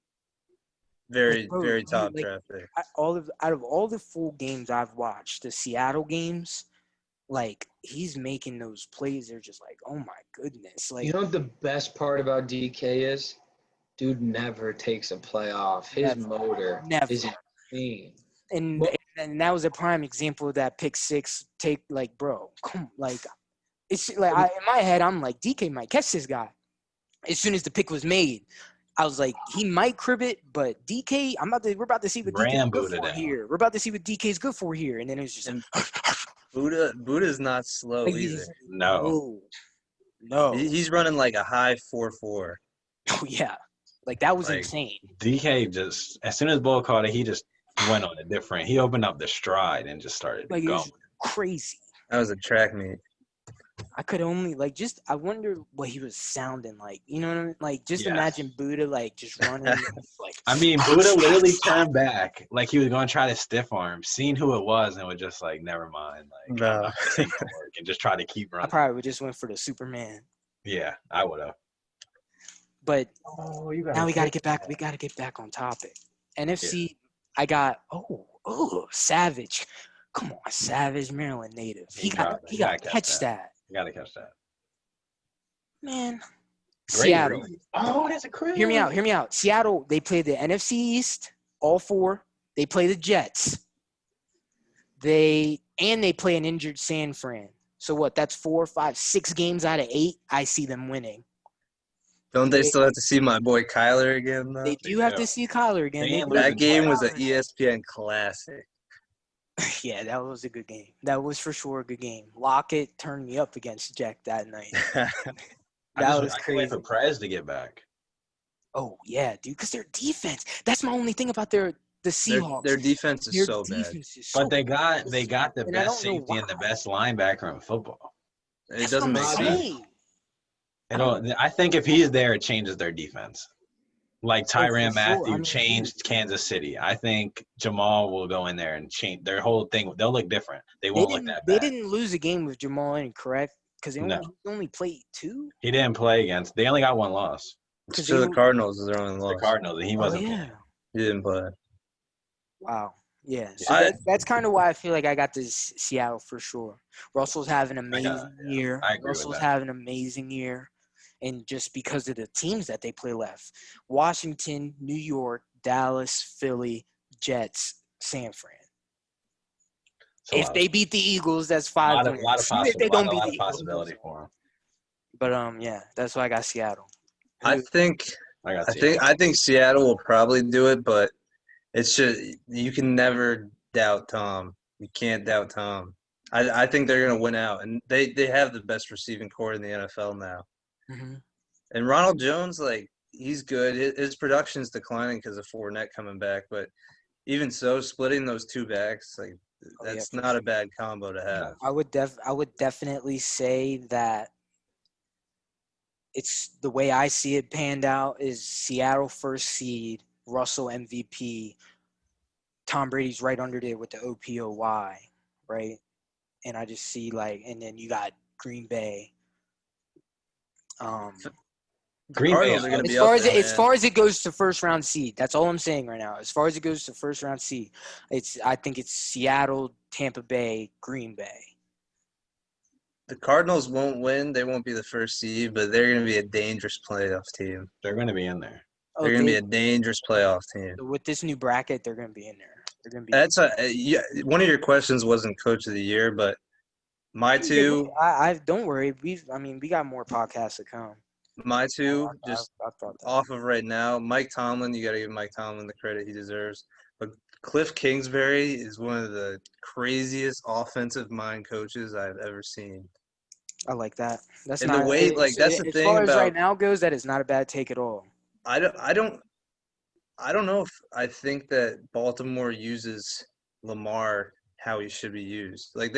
very top draft pick. Out of all the full games I've watched, the Seattle games, like he's making those plays. They're just like, oh my goodness. Like, you know what the best part about DK is? Dude never takes a play off. His motor is insane. And that was a prime example of that pick six take. Like, bro, come, like, it's like in my head, I'm like, DK might catch this guy. As soon as the pick was made, I was like, he might crib it, but DK, we're about to see what DK's good for here. We're about to see what DK's good for here. And then it was just Buddha's not slow either. No. He's running like a high 4.4. Oh yeah. Like that was insane. DK just as soon as Bull caught it, he just went on a different. He opened up the stride and just started going. It was crazy. That was a track meet. I could only I wonder what he was sounding like. You know what I mean? Like just imagine Buddha like just running. Like I mean, Buddha literally turned back like he was going to try to stiff arm, seen who it was, and was just like, never mind, like no, and just try to keep running. I probably would just went for the Superman. Yeah, I would have. But now we got to get back. We got to get back on topic. NFC, I got Savage. Come on, Savage, Maryland native. He got to catch that. You got to catch that. Man, Great Seattle. read. Oh, that's a crazy. Hear me out. Seattle, they play the NFC East, all four. They play the Jets. They play an injured San Fran. So what? That's 4, 5, 6 games out of 8. I see them winning. Don't they still have to see my boy Kyler again, though? They do have to see Kyler again. That game was an ESPN classic. Yeah, that was a good game. That was for sure a good game. Lockett turned me up against Jack that night. That was crazy. I can't wait for Prez to get back. Oh, yeah, dude, because their defense. That's my only thing about the Seahawks. Their defense is so bad. But they got the best safety and the best linebacker in football. It doesn't make sense. I think if he's there, it changes their defense. Like Tyrann Mathieu changed Kansas City. I think Jamal will go in there and change their whole thing. They'll look different. They won't look that bad. They didn't lose a game with Jamal in, correct? Because he only played 2? He didn't play against – they only got 1 loss. So the Cardinals is their only loss. The Cardinals. He wasn't playing. He didn't play. Wow. Yeah. So that's kind of why I feel like I got this Seattle for sure. Russell's having an amazing year. I agree Russell's with that. having an amazing year. And just because of the teams that they play left. Washington, New York, Dallas, Philly, Jets, San Fran. If they beat the Eagles, that's 5 wins. A lot of possibility for them. But yeah, that's why I got Seattle. I think Seattle will probably do it, but it's just you can never doubt Tom. You can't doubt Tom. I think they're gonna win out, and they have the best receiving core in the NFL now. Mm-hmm. And Ronald Jones, like, he's good. His production's declining because of Fournette coming back, but even so, splitting those 2 backs, like, that's not a bad combo to have. I would definitely say that it's the way I see it panned out is Seattle first seed, Russell MVP, Tom Brady's right under there with the OPOY, right? And I just see and then you got Green Bay. Green Bay are going to be as far as it goes to first round seed. That's all I'm saying right now. As far as it goes to first round seed, I think it's Seattle, Tampa Bay, Green Bay. The Cardinals won't win. They won't be the first seed, but they're going to be a dangerous playoff team. They're going to be in there. They're going to be a dangerous playoff team. With this new bracket, they're going to be in there. They're going to be. That's one of your questions wasn't Coach of the Year, but my 2. I don't worry. We got more podcasts to come. My 2, just off of right now, Mike Tomlin. You got to give Mike Tomlin the credit he deserves. But Cliff Kingsbury is one of the craziest offensive mind coaches I've ever seen. I like that. That's and not the way, like that's the thing about. As far as right now goes, that is not a bad take at all. I don't know if I think that Baltimore uses Lamar how he should be used. Like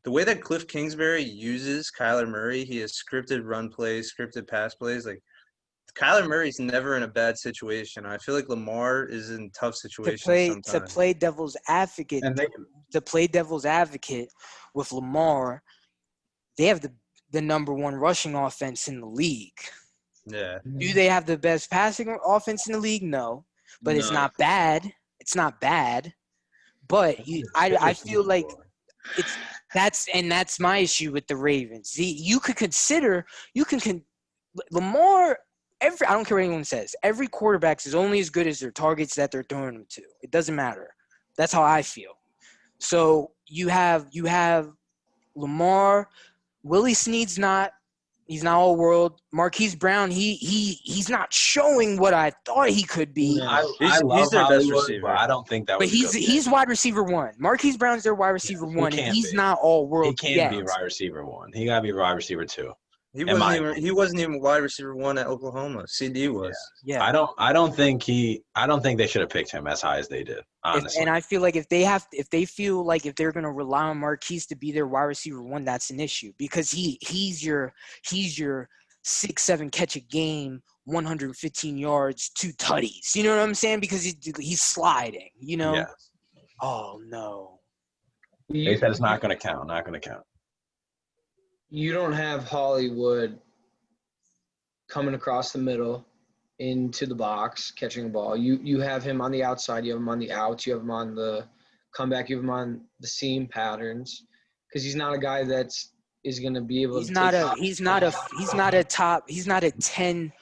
the way that Cliff Kingsbury uses Kyler Murray, he has scripted run plays, scripted pass plays. Like Kyler Murray's never in a bad situation. I feel like Lamar is in tough situations sometimes. To play devil's advocate, with Lamar, they have the number 1 rushing offense in the league. Yeah. Do they have the best passing offense in the league? No. But it's not bad. It's not bad. But I feel like That's my issue with the Ravens. You could consider Lamar. I don't care what anyone says. Every quarterback is only as good as their targets that they're throwing them to. It doesn't matter. That's how I feel. So you have Lamar. Willie Snead's he's not all world. Marquise Brown, he's not showing what I thought he could be. I He's love their best Hollywood, receiver. but I don't think that But was a good he's wide receiver 1. Marquise Brown's their wide receiver 1, and he's not all world. He can't be wide receiver 1. He gotta be wide receiver 2. He wasn't even wide receiver 1 at Oklahoma. CD was. Yeah. I don't think they should have picked him as high as they did, honestly. And I feel like if they feel like if they're gonna rely on Marquise to be their wide receiver 1, that's an issue because he's your 6-7 catch a game, 115 yards, 2 tutties. You know what I'm saying? Because he's sliding. You know. Yeah. Oh no. They said it's not gonna count. Not gonna count. You don't have Hollywood coming across the middle into the box, catching a ball. You have him on the outside. You have him on the outs. You have him on the comeback. You have him on the seam patterns because he's not a guy is going to be able he's to not a 10+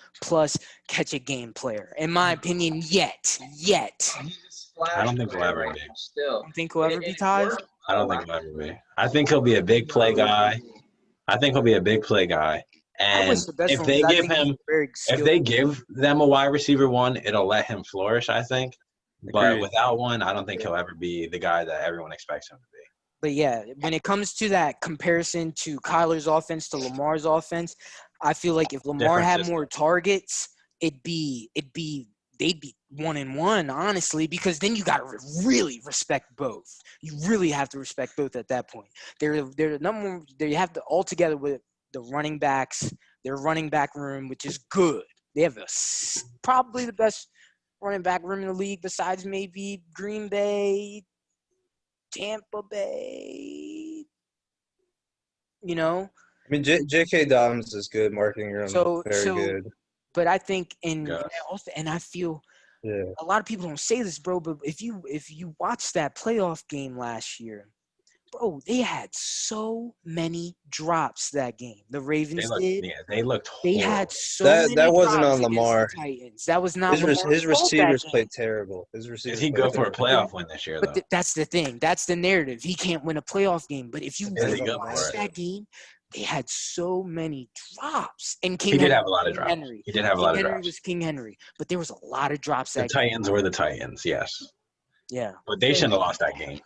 catch a game player in my opinion yet. I don't think he'll ever be. Still. You think he'll ever be Taj? I don't think he'll ever be. I think he'll be a big play guy. And if they give them a wide receiver 1, it'll let him flourish, I think. But without one, I don't think he'll ever be the guy that everyone expects him to be. But yeah, when it comes to that comparison to Kyler's offense to Lamar's offense, I feel like if Lamar had more targets, they'd be 1-1, honestly, because then you got to really respect both. You really have to respect both at that point. They're the number one. They have to all together with the running backs, their running back room, which is good. They have probably the best running back room in the league besides maybe Green Bay, Tampa Bay. You know? I mean, J.K. Dobbins is good marketing room. Very good. But I think and I feel a lot of people don't say this, bro, but if you watch that playoff game last year, bro, they had so many drops that game. The Ravens did. Yeah, they looked horrible. They had so many that wasn't drops on Lamar. Titans. That was not his receivers played terrible. Is he good for a playoff win this year, though? But that's the thing. That's the narrative. He can't win a playoff game. But if you really watch that game, they had so many drops. And He did have a lot of drops. He did have a lot of drops. Henry was King Henry. But there was a lot of drops that game. The Titans were the Titans, yes. Yeah. But they shouldn't have lost that game.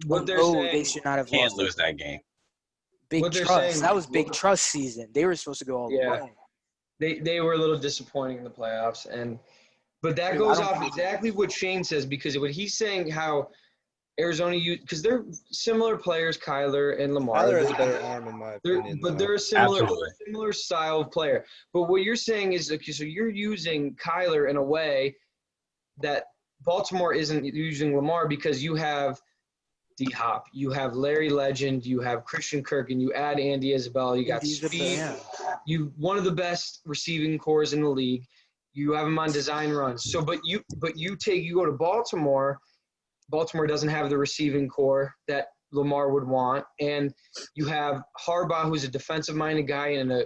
They should not have can't lose that game. Big trust. That was big trust season. They were supposed to go all the way. They were a little disappointing in the playoffs. But that goes off exactly what Shane says, because what he's saying how Arizona – because they're similar players, Kyler and Lamar. Kyler has a better arm in my opinion. But they're a similar style of player. But what you're saying is, okay, so you're using Kyler in a way that Baltimore isn't using Lamar because you have D-Hop, you have Larry Legend, you have Christian Kirk, and you add Andy Isabella. You got speed. You one of the best receiving cores in the league. You have him on design runs. So, but you go to Baltimore. Baltimore doesn't have the receiving core that Lamar would want, and you have Harbaugh, who's a defensive-minded guy in a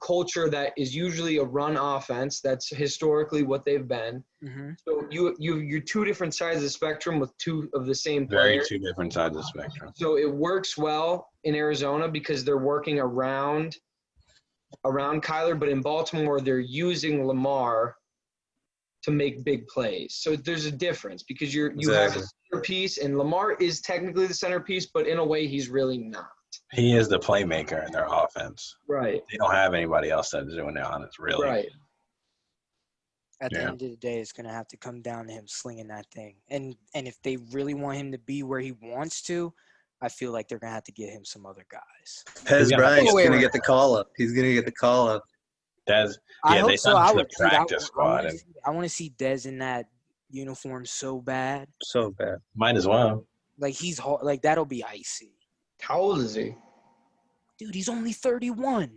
culture that is usually a run offense. That's historically what they've been. Mm-hmm. So you're two different sides of the spectrum with two of the same players. Very two different sides of the spectrum. So it works well in Arizona because they're working around Kyler, but in Baltimore they're using Lamar to make big plays. So there's a difference because you have a centerpiece, and Lamar is technically the centerpiece, but in a way he's really not. He is the playmaker in their offense. Right. They don't have anybody else that's doing it on it, really. Right. At the end of the day, it's going to have to come down to him slinging that thing. And if they really want him to be where he wants to, I feel like they're going to have to get him some other guys. Pez Bryant's going to get the call-up. He's going to get the call-up. Dez, I hope they so. sent him to the practice squad. I want to see Dez in that uniform so bad. So bad. Might as well. Like, he's – like, that'll be icy. How old is he? Dude, he's only 31.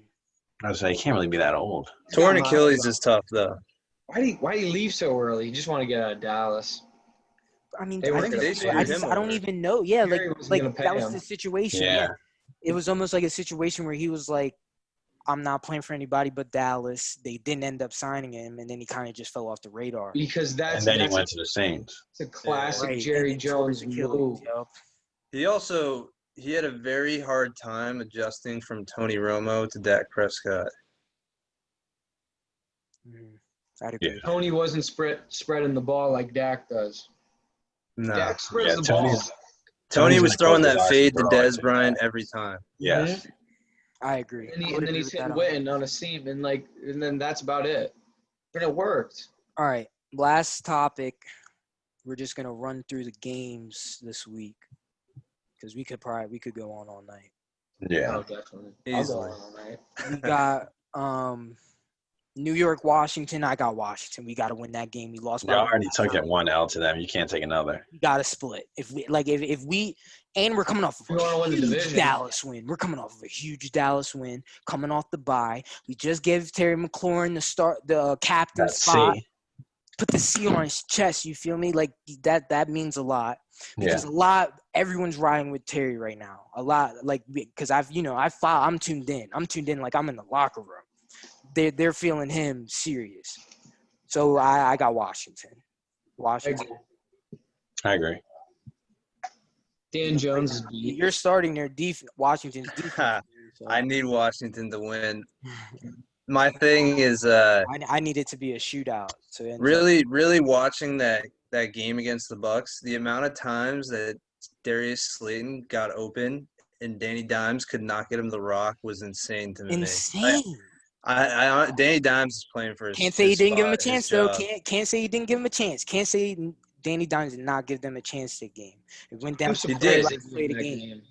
I was like, he can't really be that old. Torn Achilles is tough, though. Why did he leave so early? He just want to get out of Dallas. I mean, They I, weren't just, gonna pay I, him. I don't even know. Yeah, like Terry wasn't gonna pay that was him. the situation. Yeah. Yeah. It was almost like a situation where he was like, I'm not playing for anybody but Dallas. They didn't end up signing him, and then he kind of just fell off the radar. Because And then he went to the Saints. It's a classic Right, Jerry and then tore Jones his Achilles, move. yup. He had a very hard time adjusting from Tony Romo to Dak Prescott. I'd agree. Yeah. Tony wasn't spreading the ball like Dak does. No. Dak spreads the ball. Tony was throwing that gonna fade to throw it Dez to Bryant Dak. every time. Yes. I agree. And then he's hitting Witten on a seam, and then that's about it. But it worked. All right, last topic. We're just gonna run through the games this week because we could go on all night. Yeah. Oh, definitely. Easily. I'll go on all night. We got New York, Washington. I got Washington. We got to win that game. We lost. Y'all already took it 1-L to them. You can't take another. We got to split. If we and we're coming off of a huge Dallas win. We're coming off of a huge Dallas win. Coming off the bye. We just gave Terry McLaurin the captain spot. Put the C on his chest. You feel me? Like that means a lot. Because everyone's riding with Terry right now. A lot, like, because I'm tuned in. I'm tuned in like I'm in the locker room. They're feeling him serious. So I got Washington. I agree. Dan Jones is beat. You're starting their defense. Washington's defense. So. I need Washington to win. My thing is I need it to be a shootout. So really watching that game against the Bucks, the amount of times that Darius Slayton got open and Danny Dimes could not get him the rock was insane to me. Insane. I Danny Dimes is playing for his Can't say he didn't give him a spot, chance though. Can't say he didn't give him a chance. Can't say Danny Dimes did not give them a chance to game. It went down to play the game.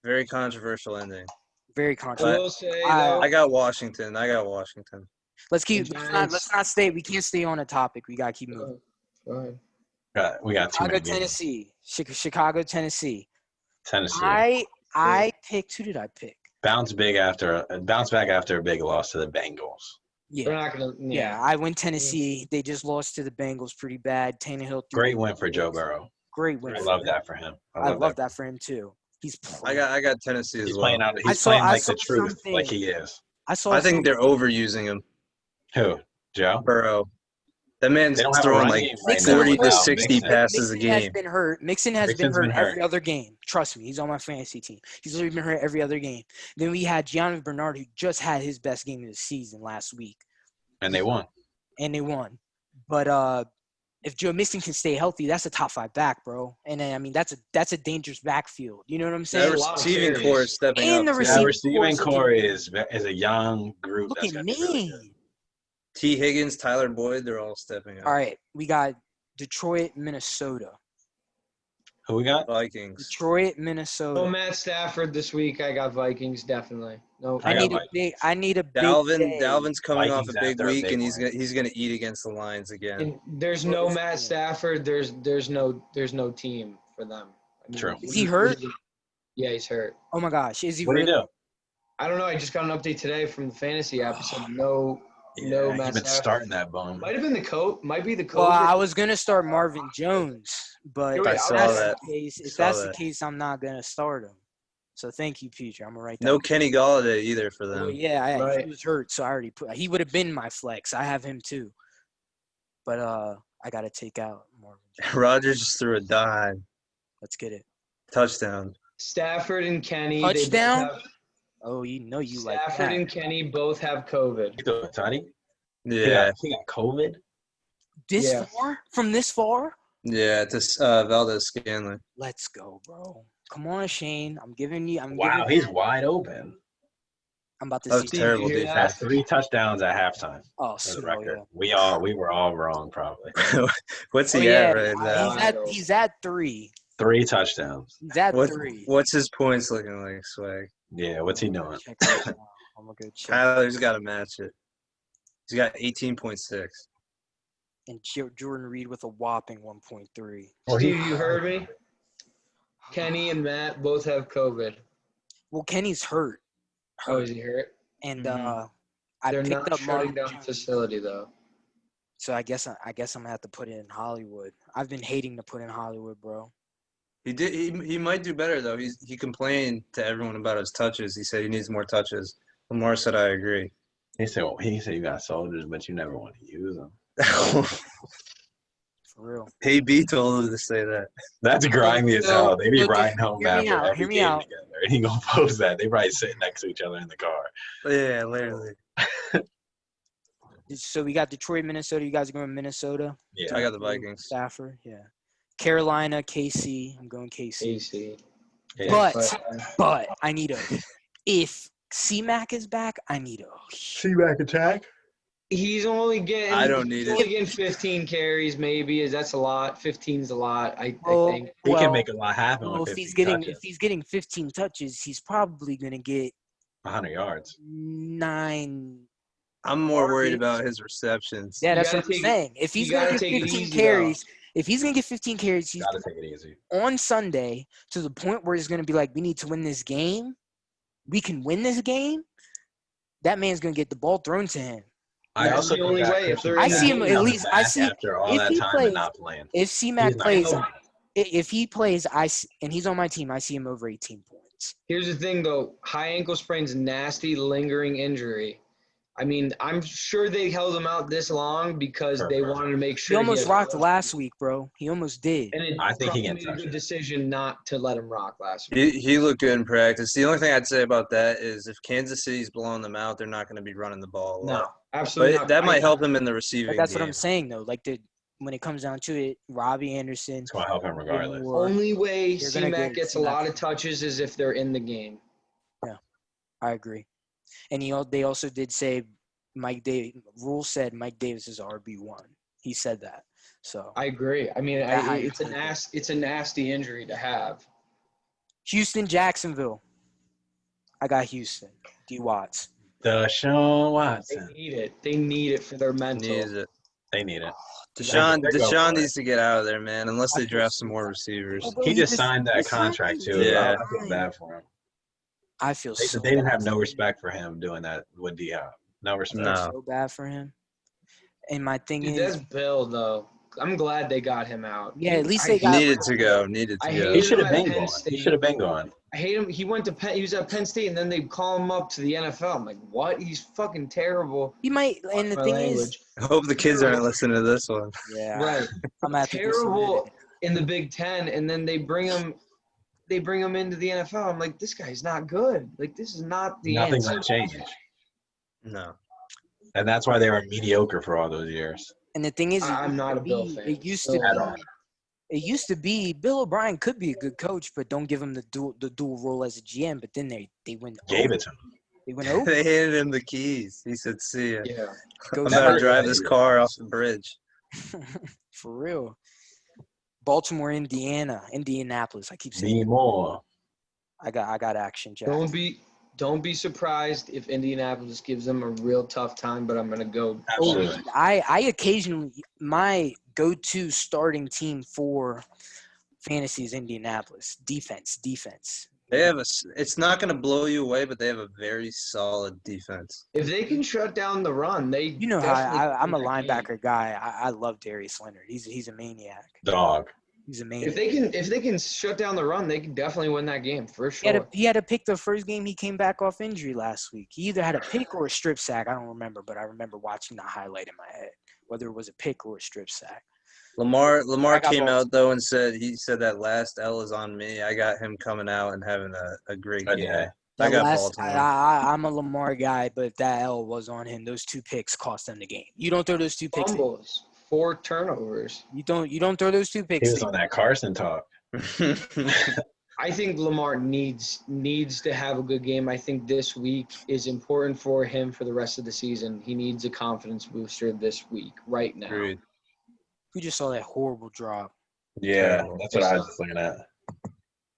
Very controversial ending. Very controversial. I will say, though, I got Washington. Let's not stay. We can't stay on a topic. We gotta keep moving. Go ahead. We got two. Chicago, Tennessee. Chicago, Tennessee. Tennessee. I picked. Who did I pick? Bounce back after a big loss to the Bengals. Yeah. They're not gonna. Yeah, I went Tennessee. They just lost to the Bengals pretty bad. Tannehill. Great win for Joe Burrow. Great win. I love that for him. I love that for him too. He's playing. I got Tennessee as well. He's playing like the truth, like he is. I think they're overusing him. Who? Joe? Burrow. That man's throwing like 40 to 60 passes a game. Mixon has been hurt every other game. Trust me, he's on my fantasy team. He's literally been hurt every other game. Then we had Giannis Bernard, who just had his best game of the season last week. And they won. But if Joe Mixon can stay healthy, that's a top 5 back, bro. And I mean, that's a dangerous backfield. You know what I'm saying? The receiving core is stepping up. The receiving core is a young group. Look at me. T. Higgins, Tyler Boyd, they're all stepping up. All right, we got Detroit, Minnesota. Who we got? Vikings. Detroit, Minnesota. No Matt Stafford this week. I got Vikings definitely. No, I need a big Dalvin's coming Vikings off a big week, and he's one. gonna eat against the Lions again. And there's no Matt Stafford. There's no team for them. I mean, True. Is he hurt? Yeah, he's hurt. Oh my gosh, is he? What do you do? I don't know. I just got an update today from the fantasy app. It said no Matt He's been Stafford. starting that bone. Might have been the coat. Might be the coat. Well, I was gonna start Marvin Jones, but I saw that. If that's the case, I'm not gonna start him. So thank you, Peter. I'm gonna write that. No Kenny Galladay either for them. Well, yeah, Right. he was hurt, so I already he would have been my flex. I have him too, but I gotta take out Marvin Jones. Rodgers just threw a dime. Let's get it. Touchdown. Stafford and Kenny. Touchdown? Oh, you know you like that. Stafford and Kenny both have COVID. Toddy? Yeah. He got COVID? Far? From this far? Yeah, to Valdez Scanlon. Let's go, bro. Come on, Shane. Wow, he's wide open. I'm about to That was see. terrible Hear defense. Had 3 touchdowns at halftime. Oh, For the so record. yeah. We were all wrong probably. What's he at right now? He's at 3. 3 touchdowns. He's at 3. What's his points looking like, Swag? Yeah, what's he doing? Check right now. I'm gonna go check. Tyler's got to match it. He's got 18.6. And Jordan Reed with a whopping 1.3. Steve, you heard me? Kenny and Matt both have COVID. Well, Kenny's hurt. Oh, is he hurt? And They're I picked not up shutting Marvin down the Jones. facility though. So I guess I'm gonna have to put it in Hollywood. I've been hating to put in Hollywood, bro. He might do better though. He complained to everyone about his touches. He said he needs more touches. Lamar said I agree. He said you got soldiers, but you never want to use them. For real. AB told him to say that. That's grimy as hell. They be riding home after every hear me game out. together. And he gonna post that. They probably sitting next to each other in the car. Yeah, literally. So we got Detroit, Minnesota. You guys are going to Minnesota? Yeah. I got the Vikings. Stafford, yeah. Carolina, KC. I'm going KC. KC. Yeah. But I need if C-Mac is back, I need a C-Mac attack. He's only getting. I don't need he's only getting 15 carries. Maybe that's a lot. 15's a lot. I think he can make a lot happen. Well, if he's getting 15 touches, he's probably gonna get 100 yards. 9. I'm more worried about his receptions. Yeah, that's what I'm saying. If he's gonna get 15 carries, he's gotta take it easy on Sunday to the point where it's gonna be like, we need to win this game. We can win this game. That man's gonna get the ball thrown to him. I also the only way if they're I see him at least. I see after all that time of not playing. If C-Mac plays, if he plays, and he's on my team, I see him over 18 points. Here's the thing, though. High ankle sprain's nasty, lingering injury. I mean, I'm sure they held him out this long because they wanted to make sure. He almost rocked last week, bro. He almost did. And I think he can made a good decision not to let him rock last week. He looked good in practice. The only thing I'd say about that is if Kansas City's blowing them out, they're not going to be running the ball a lot. No, absolutely But not. that might help him in the receiving But that's game. what I'm saying, though. Like, when it comes down to it, Robbie Anderson. It's gonna help him regardless. Only way You're gonna C-Mac get gets a C-Mac. lot of touches is if they're in the game. Yeah, I agree. And they also did say Rule said Mike Davis is RB1. He said that. So I agree. I mean, it's a nasty injury to have. Houston, Jacksonville. I got Houston. D. Watts. Deshaun Watson. They need it for their mental. They need it. Deshaun needs to get out of there, man, unless they draft some more receivers. He just signed that contract, too. Yeah. I feel bad for him. I feel so They didn't have no respect for him doing that with D-Hop. No respect. No. so bad for him. And my thing Dude, is, that's Bill, though. I'm glad they got him out. yeah, at least they got Needed to go. He should have been going. He should have been going. I hate him. He was at Penn State, and then they call him up to the NFL. I'm like, what? He's fucking terrible. He might. And the thing is, I hope the kids aren't listening to this one. yeah, Right. I'm at Terrible in the Big Ten, and then they bring him into the NFL. I'm like, this guy's not good. Like, this is not the Nothing's answer. gonna change. No. And that's why they were mediocre for all those years. And the thing is, I'm not a Bill fan. It used So to be. It used to be Bill O'Brien could be a good coach, but don't give him the dual role as a GM. But then they went Gave it to him. They went over. They handed him the keys. He said, "See ya. Yeah. I'm about to drive this car off the bridge." For real. Baltimore, Indianapolis. I keep saying. Need more. I got action, Jack. Don't be surprised if Indianapolis gives them a real tough time, but I'm gonna go. Absolutely. I occasionally my go-to starting team for fantasy is Indianapolis. Defense. They have it's not going to blow you away, but they have a very solid defense. If they can shut down the run, You know how I'm a linebacker guy. I love Darius Leonard. He's a maniac. Dog. He's a maniac. If they can shut down the run, they can definitely win that game for sure. He had to pick the first game he came back off injury last week. He either had a pick or a strip sack. I don't remember, but I remember watching the highlight in my head, whether it was a pick or a strip sack. Lamar came out though and said that last L is on me. I got him coming out and having a great game. Yeah. I got Baltimore. I'm a Lamar guy, but that L was on him. Those 2 picks cost them the game. You don't throw those 2 picks. Fumbles, 4 turnovers. You don't throw those 2 picks. He was on that Carson talk. I think Lamar needs to have a good game. I think this week is important for him for the rest of the season. He needs a confidence booster this week, right now. Agreed. We just saw that horrible drop. Yeah, that's what I was just looking at.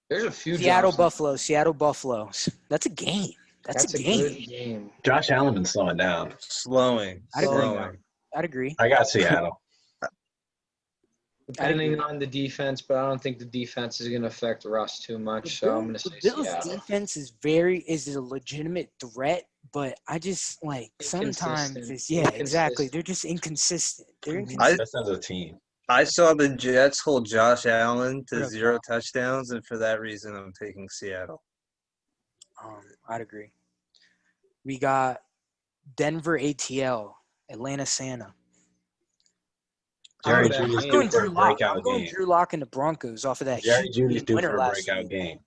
There's a few Seattle drops. Buffalo. That's a game. That's a game. Good game. Josh Allen been slowing down. Slowing. I'd agree. I got Seattle. Depending on the defense, but I don't think the defense is going to affect Russ too much. So I'm going to say the Bills' Seattle. defense is a legitimate threat, But I just like sometimes it's exactly. They're just inconsistent. They're inconsistent. That's as a team. I saw the Jets hold Josh Allen to 0 touchdowns, and for that reason, I'm taking Seattle. I'd agree. We got Denver ATL, Atlanta Santa. Jerry Judy's due for a breakout game. Drew Lock and the Broncos off of that. Jerry Judy's due for a breakout game.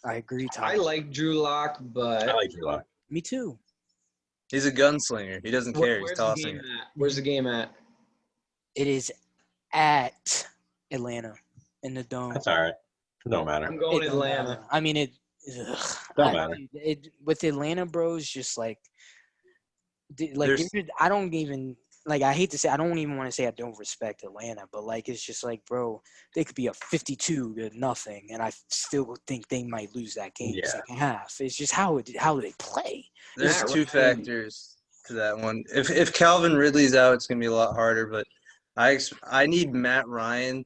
I agree, Tyler. I like Drew Lock, but I like Drew Lock. Me too. He's a gunslinger. He doesn't care. He's tossing it. Where's the game at? It is at Atlanta in the Dome. That's all right. It don't matter. I'm going Atlanta. I mean, don't matter. With Atlanta, bro, it's just like I don't even like. I hate to say, I don't even want to say I don't respect Atlanta, but like, it's just like, bro, they could be a 52-0, and I still think they might lose that game second half. It's just how they play. There's two factors to that one. If Calvin Ridley's out, it's gonna be a lot harder. But I need Matt Ryan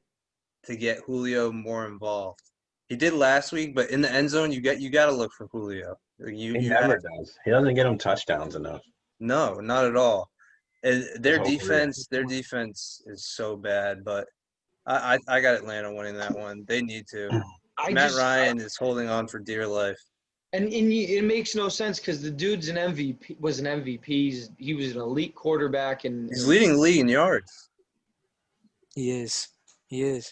to get Julio more involved. He did last week, but in the end zone, you got to look for Julio. He never does. He doesn't get him touchdowns enough. No, not at all. And their defense is so bad. But I got Atlanta winning that one. They need to. Matt Ryan is holding on for dear life. And it makes no sense because the dude's an MVP. He was an elite quarterback, and he's leading the league in yards. He is.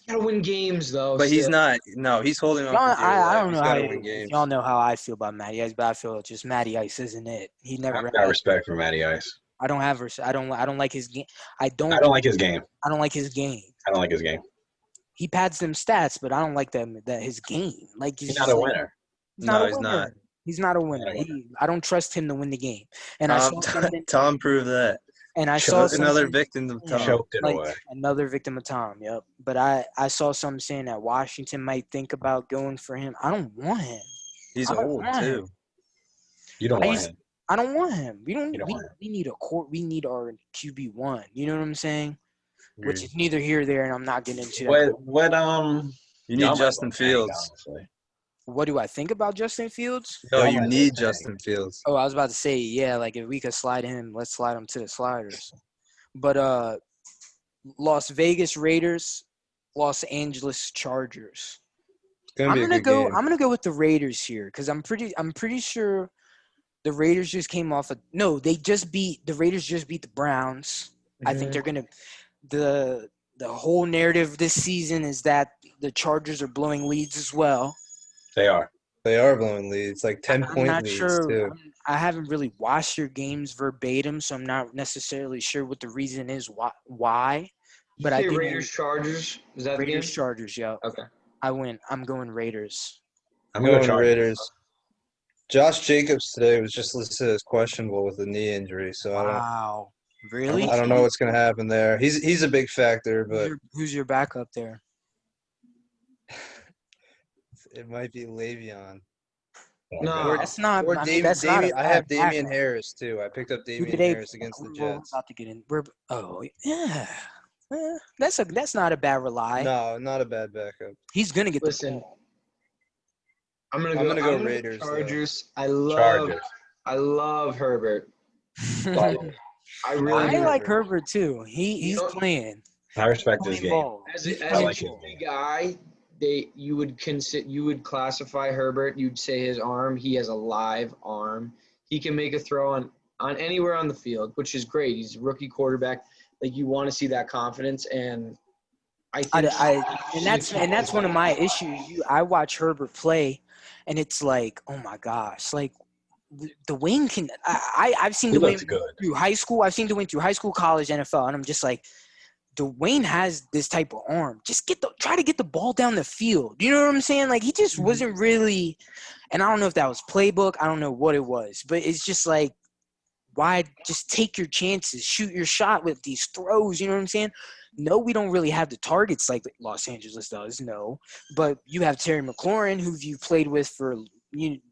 Gotta win games though. But he's not. No, he's holding on. I don't know how win games. Y'all know how I feel about Matty Ice, but I feel just Matty Ice isn't it. He never. I've got respect for Matty Ice. I don't have. I don't like his game. I don't like his game. I don't like his game. He pads them stats, but I don't like his game. Like he's not a winner. He's not. He's not a winner. I don't trust him to win the game. And Tom proved that. And I saw another victim of Tom. Choked it away. Another victim of Tom. Yep. But I saw something saying that Washington might think about going for him. I don't want him. He's old too. You don't want him. I don't want him. We need we need our QB1. You know what I'm saying? Agreed. Which is neither here or there, and I'm not getting into that. You need Justin Fields. Honestly. What do I think about Justin Fields? No, you need Justin Fields. Oh, I was about to say, like if we could slide him, let's slide him to the sliders. But Las Vegas Raiders, Los Angeles Chargers. I'm gonna go with the Raiders here because I'm pretty sure the Raiders just came off the Raiders just beat the Browns. Mm-hmm. I think they're gonna the whole narrative this season is that the Chargers are blowing leads as well. They are blowing leads, like 10-point leads sure, too. I haven't really watched your games verbatim, so I'm not necessarily sure what the reason is why. But I think Raiders Chargers. Is that Raiders Chargers? Yeah. Okay. I'm going Raiders. I'm going Raiders. Josh Jacobs today was just listed as questionable with a knee injury, so Really? I don't know what's going to happen there. He's a big factor, but who's your backup there? It might be Le'Veon. No, that's not. I have Damian Harris too. I picked up Damian Harris against the Jets. About to get in. That's not a bad rely. No, not a bad backup. He's gonna get. Listen, I'm gonna go Raiders. Chargers. I love Herbert. I like Herbert too. He's playing. I respect his game. As a guy. You would classify Herbert. You'd say his arm. He has a live arm. He can make a throw on anywhere on the field, which is great. He's a rookie quarterback. Like you want to see that confidence, and I think that's one of my issues. I watch Herbert play, and it's like, oh my gosh, like Dwayne can. I've seen Dwayne through high school. I've seen Dwayne through high school, college, NFL, and I'm just like. Dwayne has this type of arm. Just try to get the ball down the field. You know what I'm saying? Like he just wasn't really, and I don't know if that was playbook. I don't know what it was, but it's just like, why just take your chances, shoot your shot with these throws? You know what I'm saying? No, we don't really have the targets like Los Angeles does. No, but you have Terry McLaurin, who you've played with for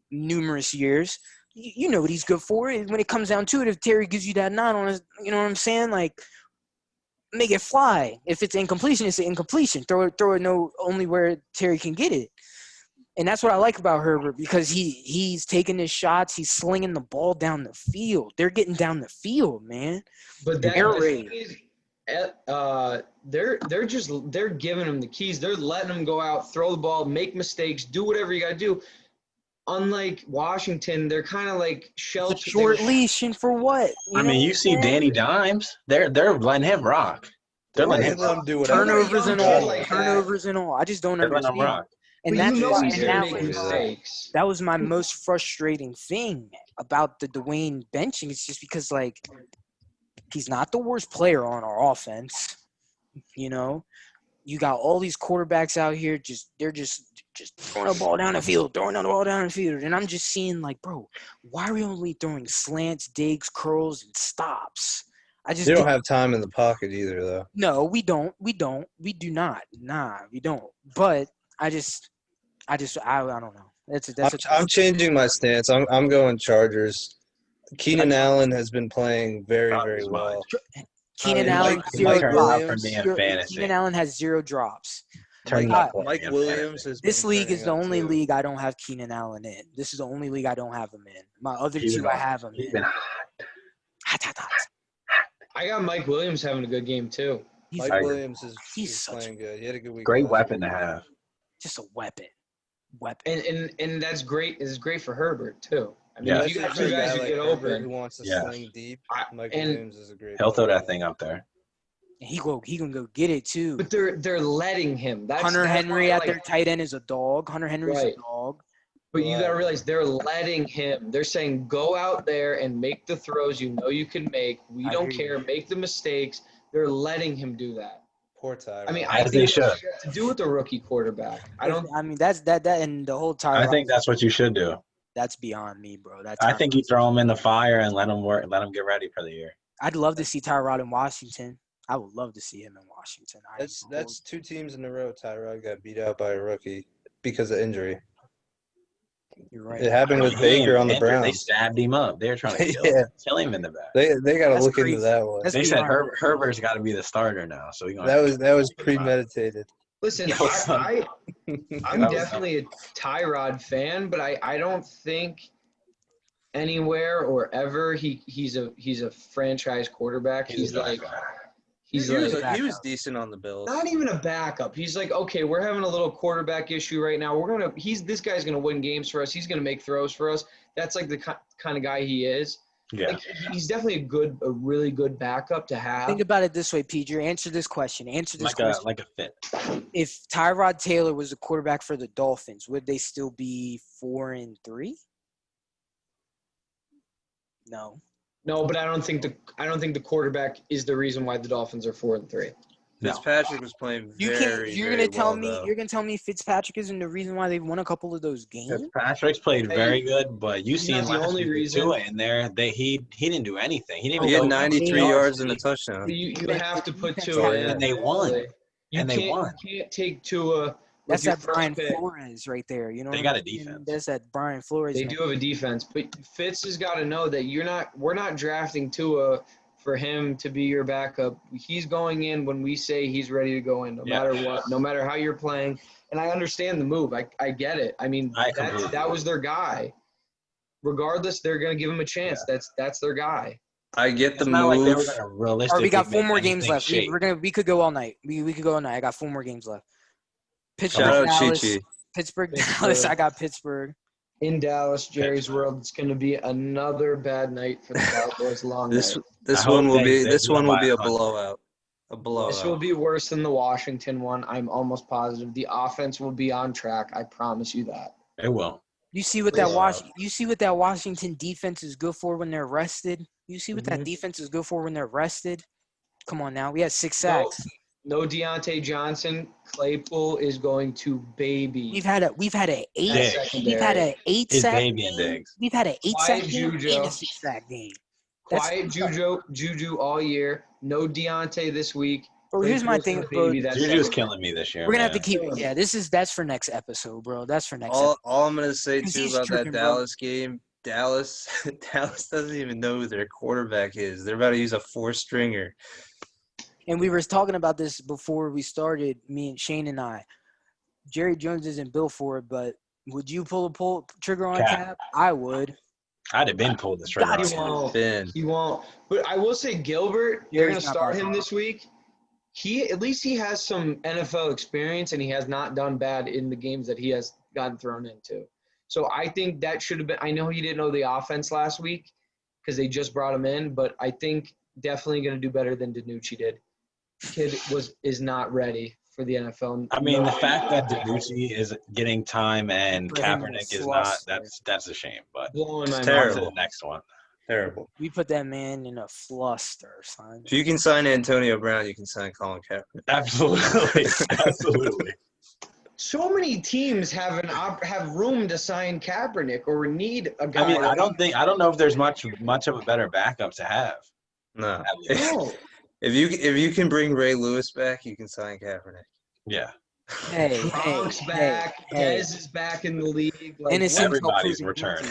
numerous years. You know what he's good for. When it comes down to it, if Terry gives you that nod on his, you know what I'm saying? Like. Make it fly. If it's incompletion, it's an incompletion. Throw it only where Terry can get it. And that's what I like about Herbert because he's taking his shots. He's slinging the ball down the field. They're getting down the field, man. But that the thing is, they're giving him the keys. They're letting him go out, throw the ball, make mistakes, do whatever you got to do. Unlike Washington, they're kind of like sheltered. Short leash and for what? You see Danny Dimes. They're letting him rock. They're letting him do whatever. Turnovers and all. I just don't understand. Rock. And that was my most frustrating thing about the Dwayne benching. It's just because, like, he's not the worst player on our offense. You know, you got all these quarterbacks out here. They're just throwing the ball down the field, and I'm just seeing, like, bro, why are we only throwing slants, digs, curls, and stops? You don't have time in the pocket either, though. No, we don't. We do not. Nah, we don't. But I don't know. I'm changing my stance. I'm going Chargers. Keenan Allen has been playing very, very well. Keenan Allen, Keenan Allen has 0 drops. Mike Williams has This league is the only league I don't have Keenan Allen in. This is the only league I don't have him in. My other two, I have him in. Hot. I got Mike Williams having a good game too. Mike Williams is playing good. He had a good week. Great weapon to have. Just a weapon. And that's great. It's great for Herbert too. I mean, Yeah, if you got two guys who get open, who wants to sling deep, Mike Williams is a great. He'll throw that thing up there. And he can go get it too. But they're letting him. Hunter Henry at their tight end is a dog. Hunter Henry's a dog. But you got to realize they're letting him. They're saying, go out there and make the throws you know you can make. We don't care. Make the mistakes. They're letting him do that. Poor Tyrod. I mean, I think that's what you have to do with a rookie quarterback. That's that and the whole Tyrod. I think that's what you should do. That's beyond me, bro. I think you throw him in the fire and let him work. Let him get ready for the year. I'd love to see Tyrod in Washington. I would love to see him in Washington. That's 2 teams in a row. Tyrod got beat out by a rookie because of injury. You're right. It happened with Baker on the Browns. They stabbed him up. They were trying to kill him in the back. They got to look into that one. They said Herbert's got to be the starter now. So that was premeditated. Listen, I'm definitely a Tyrod fan, but I don't think anywhere or ever he's a franchise quarterback. He was decent on the Bills. Not even a backup. He's like, okay, we're having a little quarterback issue right now. This guy's gonna win games for us. He's gonna make throws for us. That's like the kind of guy he is. Yeah. Like, he's definitely a really good backup to have. Think about it this way, PJ. Answer this question. Like a fit. If Tyrod Taylor was a quarterback for the Dolphins, would they still be 4-3? No. No, but I don't think the quarterback is the reason why the Dolphins are 4-3. No. Fitzpatrick was playing You're gonna tell me Fitzpatrick isn't the reason why they've won a couple of those games? Fitzpatrick's played very good, but you see the only reason Tua in there he didn't do anything. He had 93 yards and a touchdown. You have to put Tua in. And they won. You can't take Tua. That's that Brian Flores right there. You know, they got a defense. That's that Brian Flores. They do have a defense, but Fitz has got to know that we're not drafting Tua for him to be your backup. He's going in when we say he's ready to go in, no matter what, no matter how you're playing. And I understand the move. I get it. I mean, that was their guy. Regardless, they're going to give him a chance. Yeah. That's their guy. I get the move. Like they were gonna realistically we got 4 more games left. We could go all night. We could go all night. I got 4 more games left. Pittsburgh, Dallas. Pittsburgh, Dallas. I got Pittsburgh. In Dallas, Jerry's World. It's going to be another bad night for the Cowboys. This one will be a blowout. A blowout. This will be worse than the Washington one. I'm almost positive. The offense will be on track. I promise you that. It will. You see what that Washington defense is good for when they're rested? You see what that defense is good for when they're rested? Come on now. We had 6 sacks. No Deontay Johnson. Claypool is going to baby. We've had an 8 sack game. We've had an 8 sack game and a 6 sack game. Quiet Juju all year. No Deontay this week. Bro, here's my thing, bro. Juju's killing me this year. We're gonna have to keep. Yeah, that's for next episode, bro. That's for next. All I'm gonna say too about that Dallas game. Dallas doesn't even know who their quarterback is. They're about to use a 4-stringer. And we were talking about this before we started, me and Shane and I. Jerry Jones isn't built for it, but Would you pull trigger on Cap. Cap? I would. I'd have been pulled the trigger. God, on him. he won't. But I will say Gilbert, they're going to start him this week. At least he has some NFL experience, and he has not done bad in the games that he has gotten thrown into. So I think that should have been – I know he didn't know the offense last week because they just brought him in, but I think definitely going to do better than DiNucci did. Kid is not ready for the NFL. I mean, the fact that DiNucci is getting time and Kaepernick is not, that's a shame. But it's terrible. To the next one. Terrible. We put that man in a fluster, son. If you can sign Antonio Brown, you can sign Colin Kaepernick. Absolutely. Absolutely. So many teams have room to sign Kaepernick or need a guy. I mean, I don't know if there's much of a better backup to have. No. If you can bring Ray Lewis back, you can sign Kaepernick. Yeah. Gronk's back. Dez is back in the league. Like, everybody's returned.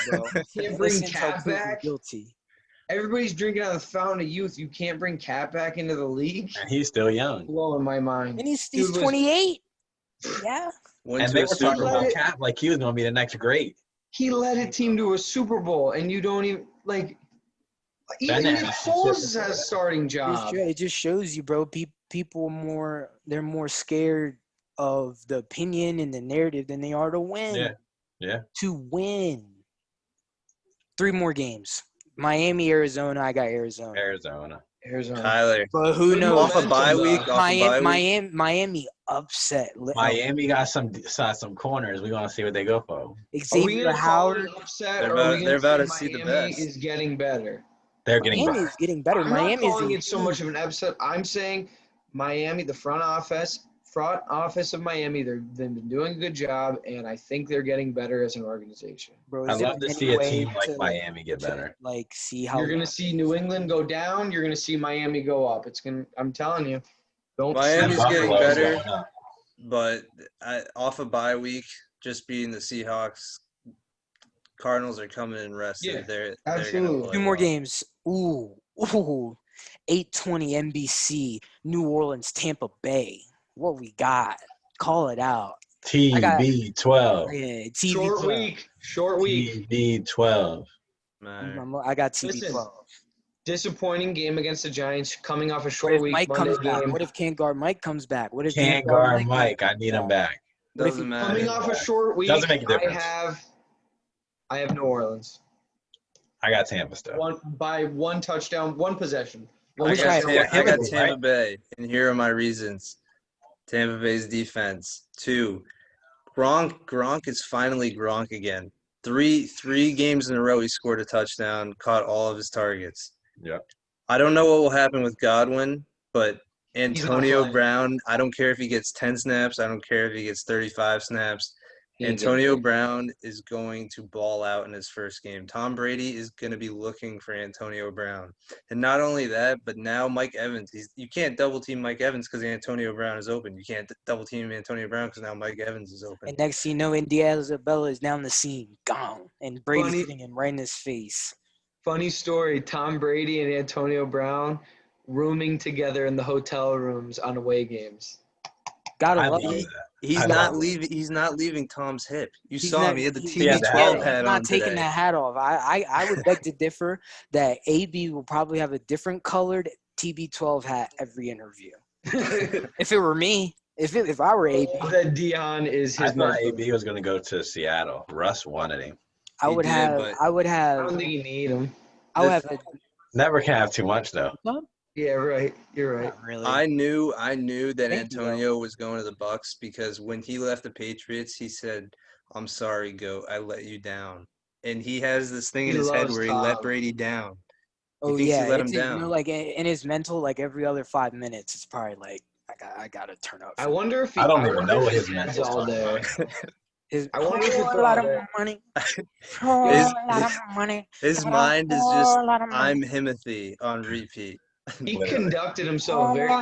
Can't bring Cap back. Guilty. Everybody's drinking out of the fountain of youth. You can't bring Cap back into the league. And he's still young. Blowing my mind. And he's 28. Yeah. And they were talking about Cap like he was going to be the next great. He led a team to a Super Bowl, and you don't even like. Even Nick Foles has a starting job. It just shows you, bro. People they're more scared of the opinion and the narrative than they are to win. Yeah. To win. 3 more games. Miami, Arizona. I got Arizona. Tyler. But who knows? Off a bye week. Miami upset. Miami got some corners. We're gonna see what they go for. Xavier Howard. They're about to see the best. Is getting better. They're getting Miami is getting better. I'm not calling it so much of an upset. I'm saying Miami, the front office of Miami, they've been doing a good job, and I think they're getting better as an organization. Bro, I love to see a team like Miami get better. Like, see how you're gonna see New England go down. You're gonna see Miami go up. I'm telling you, Miami's getting better, but off a bye week, just being the Seahawks, Cardinals are coming in rested. Yeah, absolutely. 2 more games. Ooh. 8:20 NBC, New Orleans, Tampa Bay. What we got? Call it out. TB12. Yeah, TB12. Short week. TB12. I got TB12. Listen, disappointing game against the Giants coming off a short week. Mike comes back? What if can't guard Mike comes back? What if can't guard Mike? I need him back. Doesn't matter. Coming off a short week, doesn't make a difference. I have New Orleans. I got Tampa still. By 1 touchdown, 1 possession. I got Tampa Bay, and here are my reasons. Tampa Bay's defense. 2, Gronk is finally Gronk again. 3 games in a row he scored a touchdown, caught all of his targets. Yeah. I don't know what will happen with Godwin, but Antonio Brown, I don't care if he gets 10 snaps. I don't care if he gets 35 snaps. Antonio Brown is going to ball out in his first game. Tom Brady is going to be looking for Antonio Brown. And not only that, but now Mike Evans. You can't double-team Mike Evans because Antonio Brown is open. You can't double-team Antonio Brown because now Mike Evans is open. And next thing you know, Indy Isabella is down the scene. Gone. And Brady's hitting him right in his face. Funny story, Tom Brady and Antonio Brown rooming together in the hotel rooms on away games. Gotta love it. He's not leaving Tom's hip. You saw him. He had the TB12 hat on. He's not taking that hat off. I would beg to differ that AB will probably have a different colored TB12 hat every interview. If it were me, if I were AB, that Dion is his. I thought AB was going to go to Seattle. Russ wanted him. I would have. I don't think you need him. I would have. Never can have too much though. Yeah, right. You're right. Really. I knew that Antonio was going to the Bucs because when he left the Patriots, he said, "I'm sorry, GOAT. I let you down." And he has this thing in his head where he let Brady down. Oh yeah, he let him down. You know, like in his mental, like every other 5 minutes, it's probably like I gotta turn up. I wonder if I don't even know what his mental is all there. I wonder if it's a lot of money. His mind is just I'm Himothy on repeat. He conducted himself very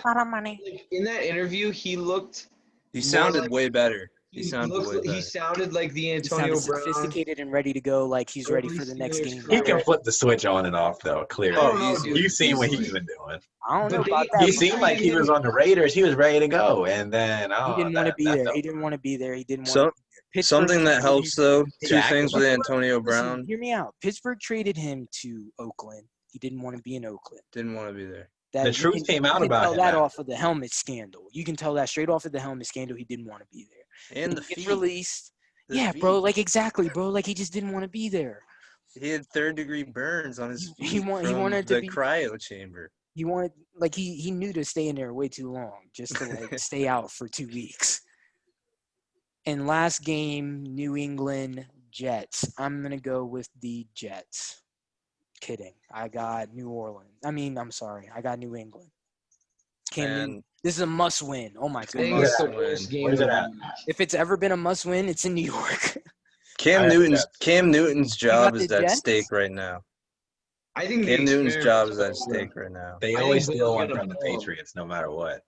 in that interview. He sounded way better. He sounded like the Antonio Brown, sophisticated and ready to go, like he's ready for the next game. He can flip the switch on and off though. Clearly, you've seen what he's been doing. I don't know about that. He seemed like he was on the Raiders. He was ready to go, and then he didn't want to be there. He didn't want to be there. He didn't want. Something that helps, though, two Jack- things with Antonio Brown. Listen, hear me out. Pittsburgh traded him to Oakland. He didn't want to be in Oakland. Didn't want to be there. The truth came out you can about tell him that after. off of the helmet scandal. You can tell that straight off of the helmet scandal. He didn't want to be there. And He the gets feet. released. The Yeah, feet. bro. Like exactly, bro. Like he just didn't want to be there. He had third-degree burns on his feet He wanted from to the be cryo chamber. He wanted like he knew to stay in there way too long just to like stay out for 2 weeks. And last game, New England Jets. I'm gonna go with the Jets. Kidding. I got New Orleans. I got New England. This is a must win. Oh my I think goodness. it's the worst game. Where's it at? If it's ever been a must win, it's in New York. Cam Newton's job got is the at Jets? stake right now. I think Cam Newton's experiment job is at over. stake right now. They I always think steal Bill's one gonna from the pull him. Patriots, no matter what.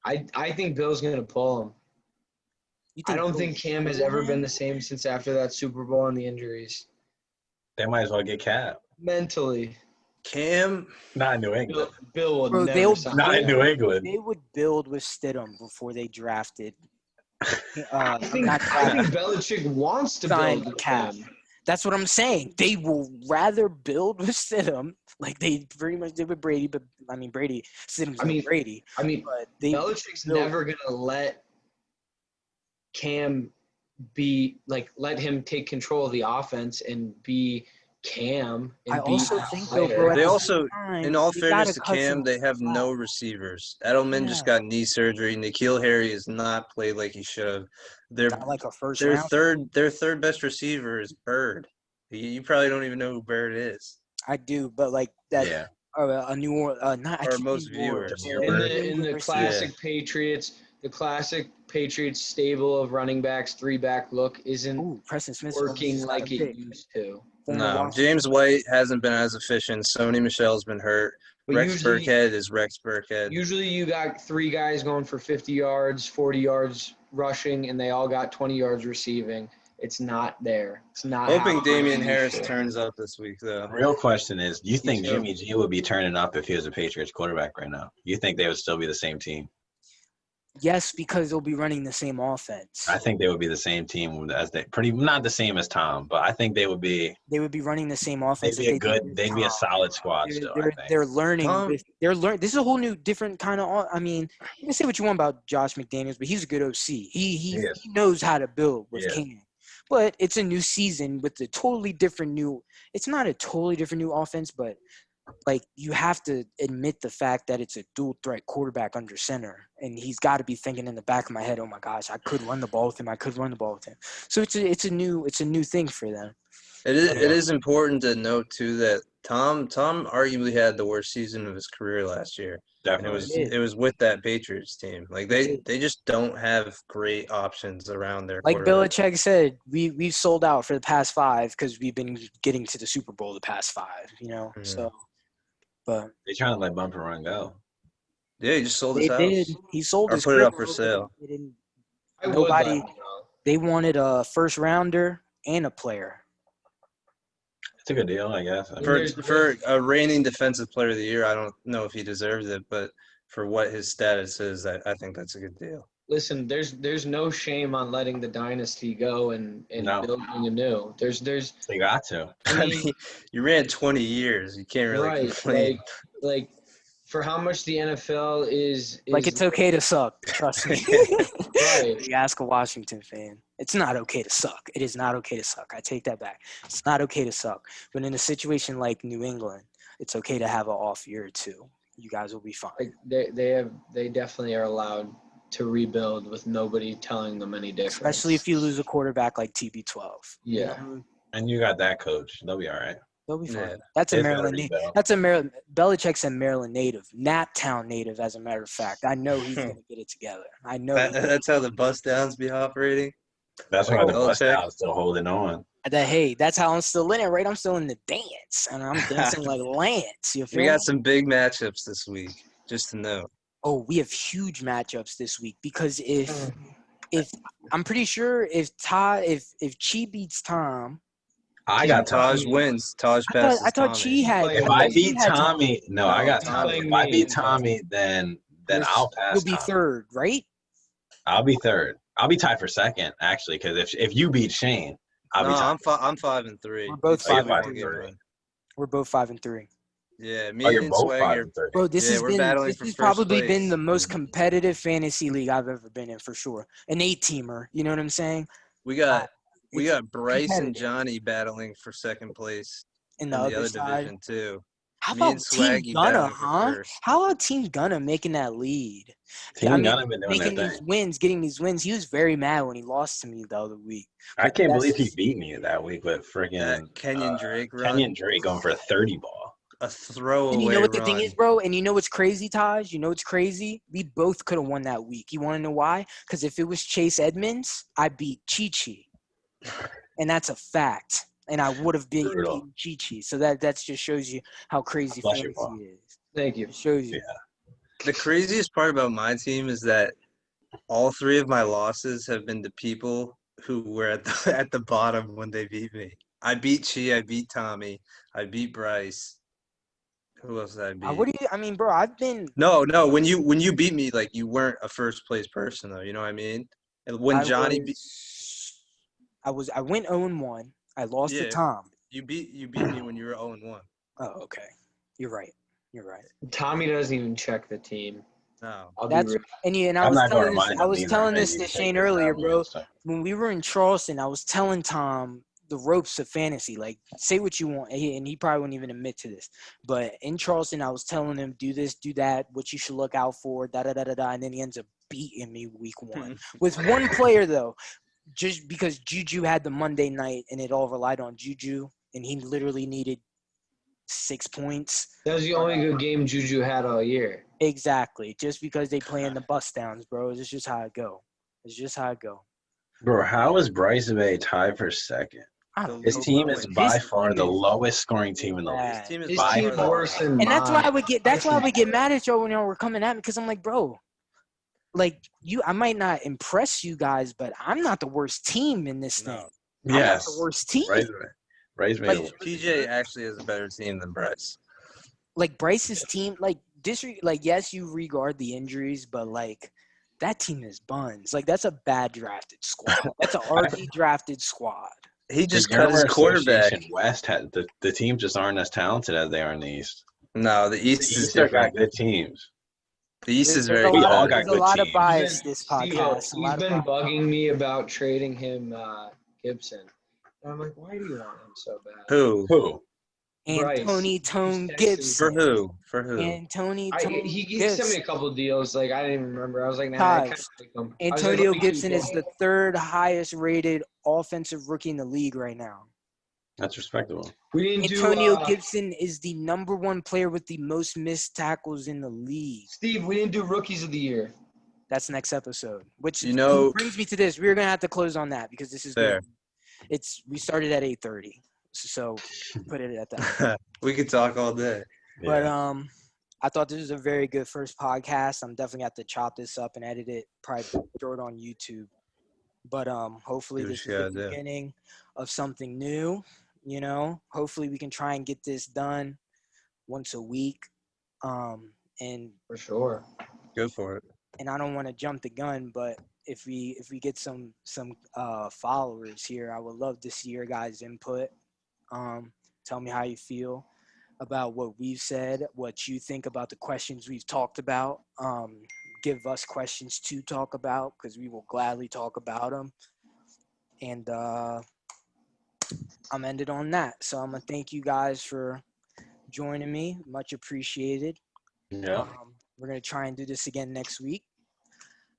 I think Bill's gonna pull him. I don't think Cam has ever been the same since after that Super Bowl and the injuries. They might as well get Cap. Mentally, Cam, Not in New England. Bill will Bro, never sign. Not in him. New England. They would build with Stidham before they drafted. I think Belichick wants to Sign build with Cap. him. That's what I'm saying. They will rather build with Stidham, like they pretty much did with Brady. But Stidham's like Brady. But Belichick's never gonna let Cam let him take control of the offense and be Cam. And I also think though, player. bro, at they the also, same time, in all they fairness gotta to cut Cam, some they have slack. no receivers. Edelman just got knee surgery. N'Keal Harry has not played like he should have. Not like a first Their round. third best receiver is Bird. You probably don't even know who Bird is. I do, but like that. Yeah. A New Orleans, not Or a most New Orleans. viewers. In the classic Patriots, stable of running backs, 3-back look isn't Preston Smith working like it used to. No, James White hasn't been as efficient. Sony Michel's been hurt. But Rex Burkhead is Rex Burkhead. Usually you got 3 guys going for 50 yards, 40 yards rushing, and they all got 20 yards receiving. It's not there. It's not Hoping Damian Harris turns up this week, though. Real question is, do you think Jimmy G would be turning up if he was a Patriots quarterback right now? You think they would still be the same team? Yes, because they'll be running the same offense. I think they would be the same team as not the same as Tom, but I think they would be. They would be running the same offense. They'd be a solid squad still. They're learning. This is a whole new, different kind of. I mean, you can say what you want about Josh McDaniels, but he's a good OC. He knows how to build with Cam. But it's a new season with a totally different new. It's not a totally different new offense, but like you have to admit the fact that it's a dual threat quarterback under center, and he's got to be thinking in the back of my head, oh my gosh, I could run the ball with him. So it's a new thing for them. It is important to note too that Tom arguably had the worst season of his career last year. Definitely. And it was with that Patriots team. Like they just don't have great options around their like Belichick said, we've sold out for the past 5 because we've been getting to the Super Bowl the past 5, So but they're trying to let Bumper Run go. Yeah, he just sold his house. Did. He sold or his put it up for sale. They wanted a first rounder and a player. It's a good deal, I guess. For a reigning defensive player of the year, I don't know if he deserves it, but for what his status is, I think that's a good deal. Listen, there's no shame on letting the dynasty go and building anew. They got to. I mean, you ran 20 years. You can't really complain. Like for how much the NFL is like it's okay to suck. Trust me. Right. You ask a Washington fan. It's not okay to suck. It is not okay to suck. I take that back. It's not okay to suck. But in a situation like New England, it's okay to have an off year or 2. You guys will be fine. Like they definitely are allowed to rebuild with nobody telling them any different. Especially if you lose a quarterback like TB12. Yeah. And you got that coach. They'll be all right. They'll be fine. Yeah. That's a Maryland native. Belichick's a Maryland native. Naptown native, as a matter of fact. I know he's going to get it together. I know. That's how the bust downs be operating. That's why the bust down is still holding on. That's how I'm still in it, right? I'm still in the dance, and I'm dancing like Lance. You feel We me? got some big matchups this week, just to know. Oh, we have huge matchups this week because if I'm pretty sure if Chi beats Tom, I got Taj wins. Taj passes. I thought Tommy. Chi had. If I beat Tommy, no, I got Tommy. If I beat me. Tommy, then I'll pass. You'll be Tommy. third, right? I'll be third. I'll be tied for second actually, because if you beat Shane, I'll be tied. I'm 5-3. We're both Oh, you're 5-3. We're both 5-3. Yeah, me you're and both Swaggy 5-3. Bro, this has probably been the most place. competitive fantasy league I've ever been in for sure. An 8-teamer, you know what I'm saying? We got It's Bryce and competitive. Johnny battling for second place in in the the other other side. division too. How Me about and Team Swaggy Gunna, battling for huh? first. How about Team Gunna making that lead? Team Gunna been doing making their these thing. wins, getting these wins. He was very mad when he lost to me the other week. I can't believe he beat me that week with freaking Kenyon Drake run. Kenyon Drake going for a 30 ball. A throwaway And you know what the run. thing is, bro? And you know what's crazy, Taj? You know what's crazy? We both could have won that week. You want to know why? Because if it was Chase Edmonds, I beat Chi-Chi. And that's a fact. And I would have beaten Chi-Chi. So that just shows you how crazy fantasy is. Thank you. It shows you. Yeah. The craziest part about my team is that all three of my losses have been to people who were at the bottom when they beat me. I beat Chi, I beat Tommy, I beat Bryce. Who else did I beat? Bro, I've been No. When you beat me, like you weren't a first place person though. You know what I mean? And when Johnny I went 0-1. I lost to Tom. You beat me when you were 0-1. Oh, okay. You're right. Tommy doesn't even check the team. No. And I was telling this to Shane earlier, bro. When we were in Charleston, I was telling Tom the ropes of fantasy. Like, say what you want, and he probably wouldn't even admit to this. But in Charleston, I was telling him, do this, do that, what you should look out for, da-da-da-da-da, and then he ends up beating me week 1. With one player, though, just because Juju had the Monday night, and it all relied on Juju, and he literally needed 6 points. That was the only good game Juju had all year. Exactly. Just because they play in the bust downs, bro. It's just how it go. Bro, how is Bryce Bay tied for second? His team is by far the lowest scoring team in the league. His team is by far worse than mine. And that's why I would get mad at y'all when y'all were coming at me, because I'm like, bro, like I might not impress you guys, but I'm not the worst team in this thing. I'm not the worst team. Bryce Bay. Like, PJ actually has a better team than Bryce. Like Bryce's team, yes, you regard the injuries, but like that team is buns. Like that's a bad drafted squad. That's an RB drafted squad. He just cut his quarterback. West had the teams just aren't as talented as they are in the East. No, the East is different. Got good teams. The East is very good. We all got There's good a lot teams. of bias this podcast. He's been bugging me about trading him Gibson. And I'm like, why do you want him so bad? Who? Anthony Tone Gibson. For who? Anthony Tone He sent me a couple of deals. Like, I didn't even remember. I was like, nah, I kind of like him. Antonio Gibson is the 3rd highest rated offensive rookie in the league right now. That's respectable. Antonio Gibson is the number 1 player with the most missed tackles in the league. Steve, we didn't do rookies of the year. That's next episode. Which brings me to this. We're gonna have to close on that because this is fair. We started at 8:30, so put it at that. We could talk all day. But I thought this was a very good first podcast. I'm definitely have to chop this up and edit it. Probably throw it on YouTube. But hopefully this is the beginning of something new. You know, hopefully we can try and get this done once a week. And for sure, go for it. And I don't want to jump the gun, but if we get some followers here, I would love to see your guys' input. Tell me how you feel about what we've said, what you think about the questions we've talked about. Give us questions to talk about because we will gladly talk about them. And I'm ended on that. So I'm going to thank you guys for joining me. Much appreciated. Yeah. We're going to try and do this again next week.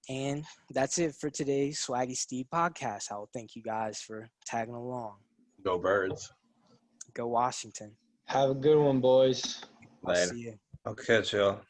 And that's it for today's Swaggy Steve podcast. I will thank you guys for tagging along. Go Birds. Go Washington. Have a good one, boys. Later. See you. I'll catch y'all.